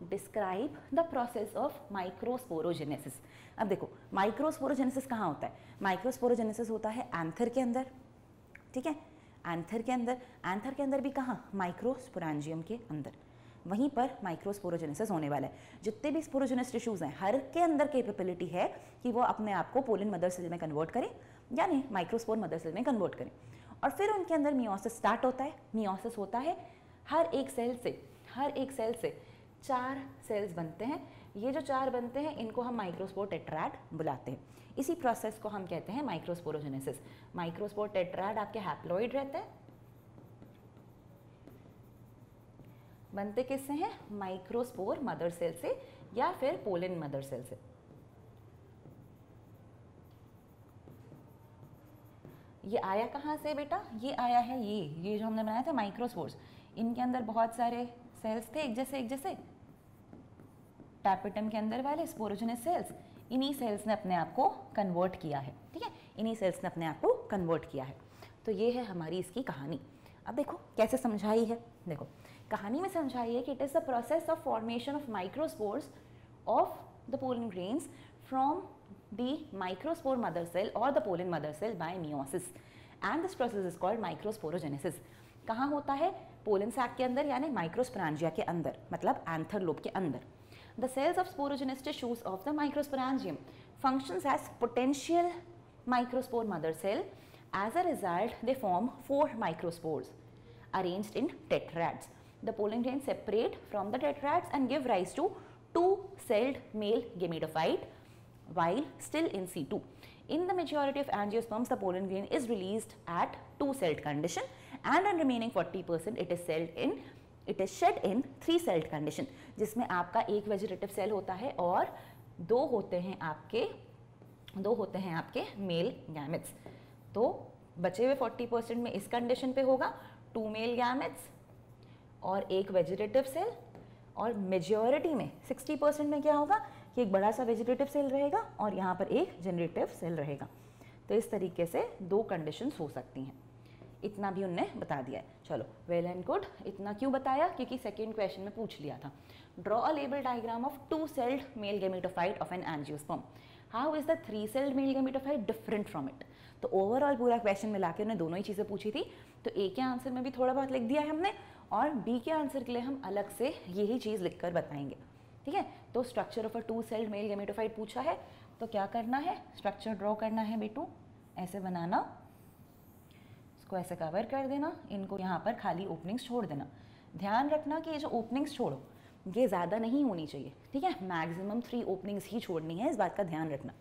Describe the process of microsporogenesis. अब देखो माइक्रोस्पोरोजेनेसिस कहाँ होता है? माइक्रोस्पोरोजेनेसिस होता है एंथर के अंदर। ठीक है, एंथर के अंदर, एंथर के अंदर भी कहाँ? माइक्रोस्पोरेंजियम के अंदर, वहीं पर माइक्रोस्पोरोजेनेसिस होने वाला है। जितने भी स्पोरोजेनस टिश्यूज हैं हर के अंदर कैपेबिलिटी है कि वो अपने आप को पोलन मदर सेल में कन्वर्ट करें, यानी माइक्रोस्पोर मदर सेल में कन्वर्ट करें। और फिर उनके अंदर मियोसिस स्टार्ट होता है। मियोसिस होता है हर एक सेल से 4 सेल्स बनते हैं। ये जो 4 बनते हैं इनको हम माइक्रोस्पोर टेट्राड बुलाते हैं। इसी प्रोसेस को हम कहते हैं माइक्रोस्पोरोजेनेसिस। माइक्रोस्पोर टेट्राड आपके हैप्लॉइड रहते हैं। बनते किससे हैं? माइक्रोस्पोर मदर सेल से या फिर पोलन मदर सेल से। ये आया कहाँ से बेटा? ये आया है ये जो हमने बनाया था माइक्रोस्पोर्स। इनके अंदर बहुत सारे सेल्स थे एक जैसे टैपेटम के अंदर वाले स्पोरोजेनस सेल्स। इन्हीं सेल्स ने अपने आप को कन्वर्ट किया है। ठीक है, इन्हीं सेल्स ने अपने आप को कन्वर्ट किया है। तो ये है हमारी इसकी कहानी। अब देखो कैसे समझाई है। देखो कहानी में समझाई है कि it is the process of formation of microspores of the pollen grains from the microspore mother cell और the pollen mother cell by meiosis, and this process is called microsporogenesis. कहाँ होता है? पोलन सैक के अंदर यानी microsporangia के अंदर, मतलब एंथर लोब के अंदर। The cells of sporogenous tissues of the microsporangium functions as potential microspore mother cell. As a result, they form 4 microspores arranged in tetrads. The pollen grains separate from the tetrads and give rise to 2-celled male gametophyte while still in situ. In the majority of angiosperms, the pollen grain is released at 2-celled condition, and in remaining 40% it is shed in 3-celled condition, जिसमें आपका एक vegetative cell होता है और 2 होते हैं आपके mail gametes. तो बचे हुए 40% में इस कंडीशन पे होगा 2 मेल गैमेट्स और एक वेजिटेटिव सेल, और मेजॉरिटी में 60% में क्या होगा कि एक बड़ा सा वेजिटेटिव सेल रहेगा और यहाँ पर एक जनरेटिव सेल रहेगा। तो इस तरीके से 2 कंडीशंस हो सकती हैं। इतना भी उनने बता दिया है। चलो वेल एंड गुड। इतना क्यों बताया? क्योंकि सेकेंड क्वेश्चन में पूछ लिया था, draw a label diagram of 2-celled male gametophyte of an angiosperm, how is the 3-celled male gametophyte different from it. तो ओवरऑल पूरा क्वेश्चन मिला के उन्होंने दोनों ही चीज़ें पूछी थी। तो ए के आंसर में भी थोड़ा बहुत लिख दिया है हमने, और बी के आंसर के लिए हम अलग से यही चीज़ लिखकर बताएंगे। ठीक है, तो structure of a 2-celled male gametophyte पूछा है, तो क्या करना है, स्ट्रक्चर ड्रॉ करना है बेटू, ऐसे बनाना, इसको ऐसे कवर कर देना, इनको यहाँ पर खाली ओपनिंग्स छोड़ देना। ध्यान रखना कि ये जो ओपनिंग्स छोड़ो ये ज़्यादा नहीं होनी चाहिए, ठीक है, मैक्सिमम 3 ओपनिंग्स ही छोड़नी है, इस बात का ध्यान रखना।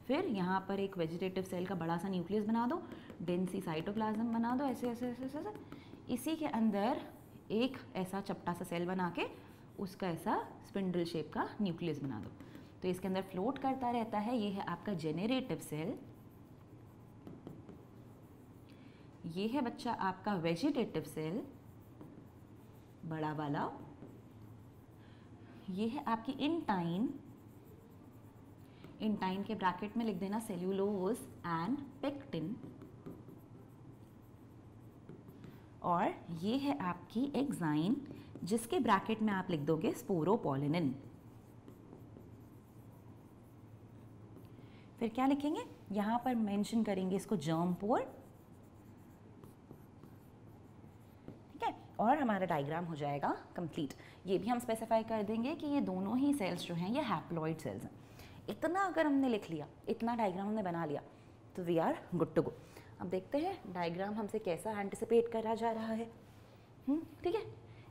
फिर यहाँ पर एक वेजिटेटिव सेल का बड़ा सा न्यूक्लियस बना दो, डेंसी साइटोप्लाज्म बना दो, ऐसे ऐसे ऐसे ऐसे, इसी के अंदर एक ऐसा चपटा सा सेल बना के उसका ऐसा स्पिंडल शेप का न्यूक्लियस बना दो। तो इसके अंदर फ्लोट करता रहता है, ये है आपका जेनरेटिव सेल, ये है बच्चा आपका वेजिटेटिव सेल बड़ा वाला, ये है आपकी इंटाइन, इंटाइन के ब्रैकेट में लिख देना सेल्यूलोज एंड पेक्टिन, और ये है आपकी एक्साइन जिसके ब्रैकेट में आप लिख दोगे स्पोरोपोलिनिन। फिर क्या लिखेंगे, यहां पर मेंशन करेंगे इसको जर्म पोर, ठीक है, और हमारा डायग्राम हो जाएगा कंप्लीट। ये भी हम स्पेसिफाई कर देंगे कि ये दोनों ही सेल्स जो हैं ये हैप्लॉइड सेल्स हैं। इतना अगर हमने लिख लिया, इतना डायग्राम हमने बना लिया, तो we are good to go. अब देखते हैं डायग्राम हमसे कैसा एंटिसिपेट करा जा रहा है। ठीक है,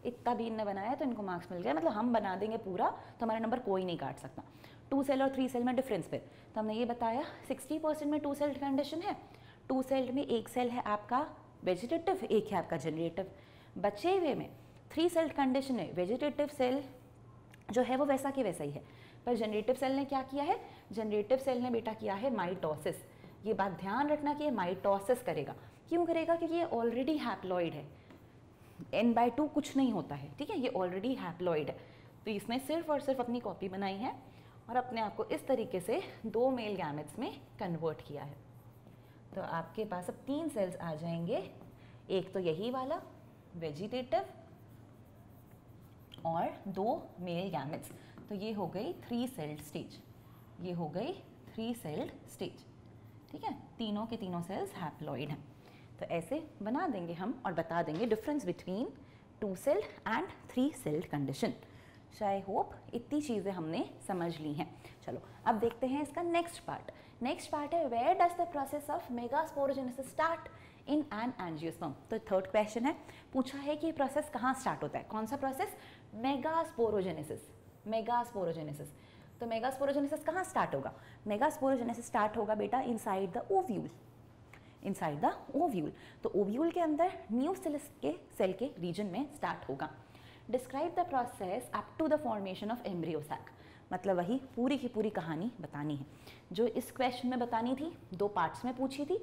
इतना भी इनने बनाया तो इनको मार्क्स मिल गए, मतलब हम बना देंगे पूरा तो हमारा नंबर कोई नहीं काट सकता। 2 सेल और 3 सेल में डिफरेंस पे तो हमने ये बताया 60% में 2 सेल्ड कंडीशन है, 2 सेल्ड में एक सेल है आपका वेजिटेटिव, एक है आपका जनरेटिव। बचे हुए में 3 सेल्ड कंडीशन है, वेजिटेटिव सेल जो है वो वैसा कि वैसा ही है, पर जनरेटिव सेल ने क्या किया है, जनरेटिव सेल ने बेटा किया है माइटोसिस। ये बात ध्यान रखना कि ये माइटोसिस करेगा। क्यों करेगा? क्योंकि ये ऑलरेडी हैप्लॉइड है, n/2 कुछ नहीं होता है, ठीक है, ये ऑलरेडी हैप्लॉइड है। तो इसने सिर्फ और सिर्फ अपनी कॉपी बनाई है और अपने आप को इस तरीके से 2 मेल गैमेट्स में कन्वर्ट किया है। तो आपके पास अब 3 सेल्स आ जाएंगे, एक तो यही वाला वेजिटेटिव और 2 मेल गैमेट्स। तो ये हो गई 3 सेल्ड स्टेज, ये हो गई 3 सेल्ड स्टेज, ठीक है, तीनों के तीनों सेल्स हैप्लॉइड हैं। तो ऐसे बना देंगे हम और बता देंगे difference between 2 celled and 3 sailed condition. So I hope इतनी चीज़ें हमने समझ ली हैं। चलो अब देखते हैं इसका नेक्स्ट पार्ट। नेक्स्ट पार्ट है where does the process of megasporogenesis start in an angiosperm. तो थर्ड क्वेश्चन है, पूछा है कि ये प्रोसेस कहाँ स्टार्ट होता है, कौन सा प्रोसेस, मेगास्पोरोजेनेसिस। मेगास्पोरोजेनेसिस, तो मेगास्पोरोजेनेसिस कहाँ स्टार्ट होगा, मेगास्पोरोजेनेसिस स्टार्ट होगा बेटा inside the ovule, inside the ovule. तो ओव्यूल के अंदर न्यूसिलस के सेल के रीजन में स्टार्ट होगा। Describe the process up to the formation of embryo sac, मतलब वही पूरी की पूरी कहानी बतानी है जो इस क्वेश्चन में बतानी थी, 2 पार्ट्स में पूछी थी,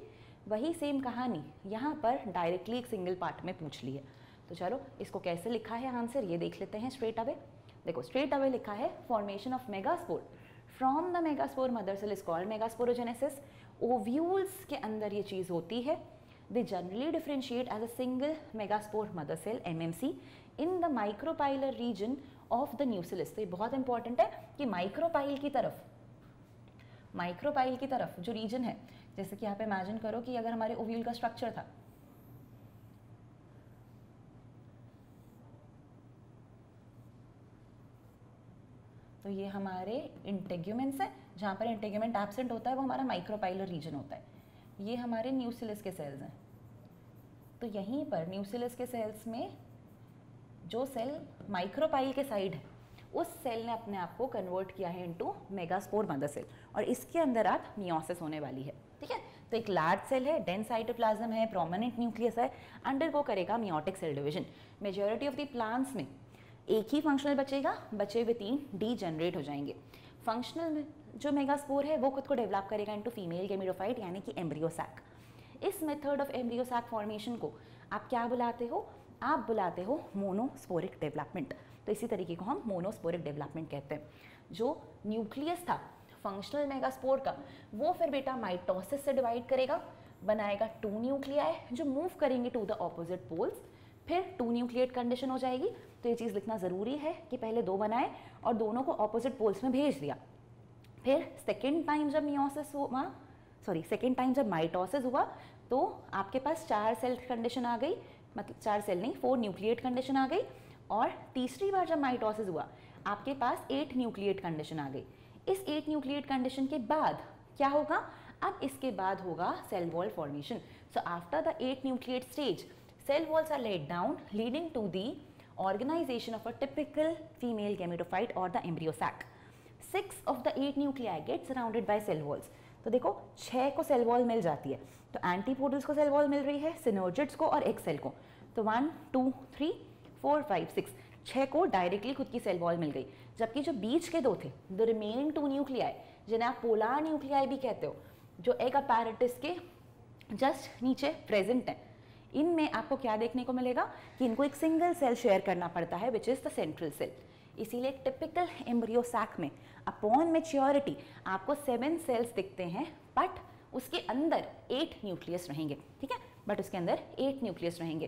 वही सेम कहानी यहाँ पर डायरेक्टली एक सिंगल पार्ट में पूछ ली है। तो चलो इसको कैसे लिखा है आंसर ये देख लेते हैं स्ट्रेट अवे। देखो स्ट्रेट अवे लिखा है formation of megaspore from the megaspore mother cell is called megasporogenesis. Ovules के अंदर ये चीज़ होती है। They generally differentiate as a single megaspore mother cell MMC in the micropylar region of the nucellus. तो ये बहुत इंपॉर्टेंट है कि माइक्रोपाइल की तरफ जो रीजन है, जैसे कि यहाँ पे इमेजिन करो कि अगर हमारे ओव्यूल का स्ट्रक्चर था, तो ये हमारे इंटेग्यूमेंट्स है, जहाँ पर इंटेग्यूमेंट एब्सेंट होता है वो हमारा माइक्रोपाइलर रीजन होता है। ये हमारे न्यूसिलस के सेल्स हैं। तो यहीं पर न्यूसिलस के सेल्स में जो सेल माइक्रोपाइल के साइड है उस सेल ने अपने आप को कन्वर्ट किया है इनटू मेगास्पोर मदर सेल, और इसके अंदर आप मियोसिस होने वाली है, ठीक है। तो एक लार्ज सेल है, डेंस साइटोप्लाज्म है, प्रोमिनेंट न्यूक्लियस है, अंडरगो करेगा meiotic cell division. Majority of the plants में एक ही फंक्शनल बचेगा, बचे हुए 3 डीजेनरेट हो जाएंगे। फंक्शनल जो मेगास्पोर है वो खुद को डेवलप करेगा इनटू फीमेल गैमेटोफाइट यानी कि एम्ब्रियो सैक। इस method of embryo sac formation को आप क्या बुलाते हो? आप बुलाते हो मोनोस्पोरिक डेवलपमेंट। तो इसी तरीके को हम मोनोस्पोरिक डेवलपमेंट कहते हैं। जो न्यूक्लियस था फंक्शनल मेगास्पोर का, वो फिर बेटा माइटोसिस से डिवाइड करेगा, बनाएगा 2 न्यूक्लियाई जो मूव करेंगे टू द ऑपोजिट पोल्स, फिर 2 न्यूक्लिएट कंडीशन हो जाएगी। तो ये चीज़ लिखना ज़रूरी है कि पहले 2 बनाए और दोनों को ऑपोजिट पोल्स में भेज दिया। फिर सेकेंड टाइम जब मियोसिस हुआ, सेकेंड टाइम जब माइटोसिस हुआ तो आपके पास 4 सेल कंडीशन आ गई, मतलब 4 सेल नहीं 4 न्यूक्लिएट कंडीशन आ गई। और तीसरी बार जब माइटोसिस हुआ आपके पास 8 न्यूक्लिएट कंडीशन आ गई। इस 8 न्यूक्लिएट कंडीशन के बाद क्या होगा? अब इसके बाद होगा cell wall formation. So after the 8 nucleate stage cell walls are laid down leading to the organization of a typical female gametophyte or the embryo sac. 6 of the 8 nuclei get surrounded by cell walls. तो देखो 6 को cell wall मिल जाती है, तो antipodals को cell wall मिल रही है, synergids को और एक सेल को। तो 1 2 3 4 5 6 6 को डायरेक्टली खुद की सेल वॉल मिल गई। जबकि जो बीच के 2 थे, द रिमेनिंग 2 न्यूक्लियाई जिन्हें आप पोलार न्यूक्लियाई भी कहते हो, जो एग अपैरेटस के जस्ट नीचे प्रेजेंट है, इनमें आपको क्या देखने को मिलेगा कि इनको एक सिंगल सेल शेयर करना पड़ता है which is the central cell. इसीलिए एक टिपिकल एम्ब्रियो सैक में अपॉन मैच्योरिटी आपको 7 सेल्स दिखते हैं, बट उसके अंदर 8 न्यूक्लियस रहेंगे। ठीक है, बट उसके अंदर 8 न्यूक्लियस रहेंगे।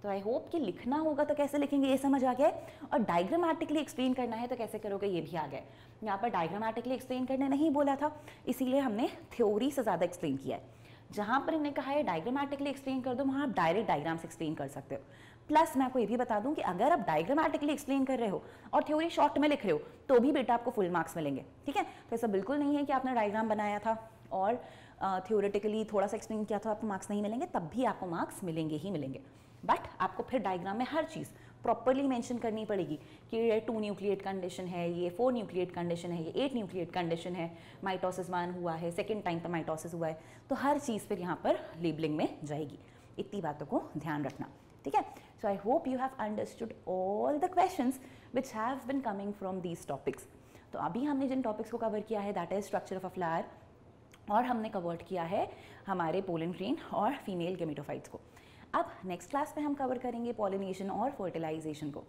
तो आई होप कि लिखना होगा तो कैसे लिखेंगे ये समझ आ गया है, और डायग्रामेटिकली एक्सप्लेन करना है तो कैसे करोगे ये भी आ गया है। यहाँ पर डायग्रामेटिकली एक्सप्लेन करने नहीं बोला था, इसीलिए हमने थ्योरी से ज़्यादा एक्सप्लेन किया है। जहाँ पर इन्हें कहा है डायग्रामेटिकली एक्सप्लेन कर दो, वहाँ आप डायरेक्ट डायग्राम से एक्सप्लेन कर सकते हो। प्लस मैं आपको ये भी बता दूं कि अगर आप डायग्रामेटिकली एक्सप्लेन कर रहे हो और थ्योरी शॉर्ट में लिख रहे हो तो भी बेटा आपको फुल मार्क्स मिलेंगे। ठीक है, तो ऐसा बिल्कुल नहीं है कि आपने डायग्राम बनाया था और थ्योरेटिकली थोड़ा सा एक्सप्लेन किया था आपको मार्क्स नहीं मिलेंगे, तब भी आपको मार्क्स मिलेंगे ही मिलेंगे। बट आपको फिर डायग्राम में हर चीज़ प्रॉपरली मेंशन करनी पड़ेगी कि ये 2 न्यूक्लिएट कंडीशन है, ये 4 न्यूक्लिएट कंडीशन है, ये 8 न्यूक्लिएट कंडीशन है, माइटोसिस 1 हुआ है, सेकेंड टाइम पर माइटोसिस हुआ है। तो हर चीज़ फिर यहाँ पर लेबलिंग में जाएगी। इतनी बातों को ध्यान रखना। ठीक है, so I hope you have understood all the questions which have been coming from these topics. तो अभी हमने जिन टॉपिक्स को कवर किया है that is structure of a flower, और हमने कवर किया है हमारे पोलन ग्रेन और फीमेल गेमेटोफाइट्स को। अब नेक्स्ट क्लास में हम कवर करेंगे पॉलिनेशन और फर्टिलाइजेशन को।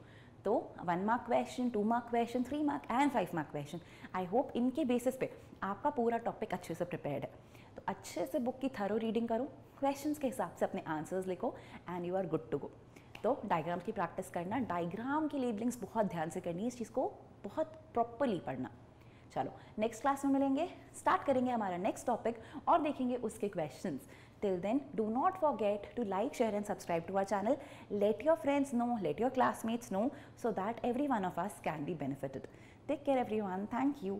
तो 1 mark question, 2 mark question, 3 mark and 5 mark question. I hope इनके बेसिस पे आपका पूरा टॉपिक अच्छे से प्रिपेयर्ड है। तो अच्छे से बुक की थरो रीडिंग करो, क्वेश्चंस के हिसाब से अपने आंसर्स लिखो and you are good to go. तो डायग्राम की प्रैक्टिस करना, डायग्राम की लेबलिंग्स बहुत ध्यान से करनी है, इस चीज़ को बहुत प्रॉपरली पढ़ना। चलो नेक्स्ट क्लास में मिलेंगे, स्टार्ट करेंगे हमारा नेक्स्ट टॉपिक और देखेंगे उसके questions. Till then, do not forget to like, share and subscribe to our channel. Let your friends know, let your classmates know, so that every one of us can be benefited. Take care everyone. Thank you.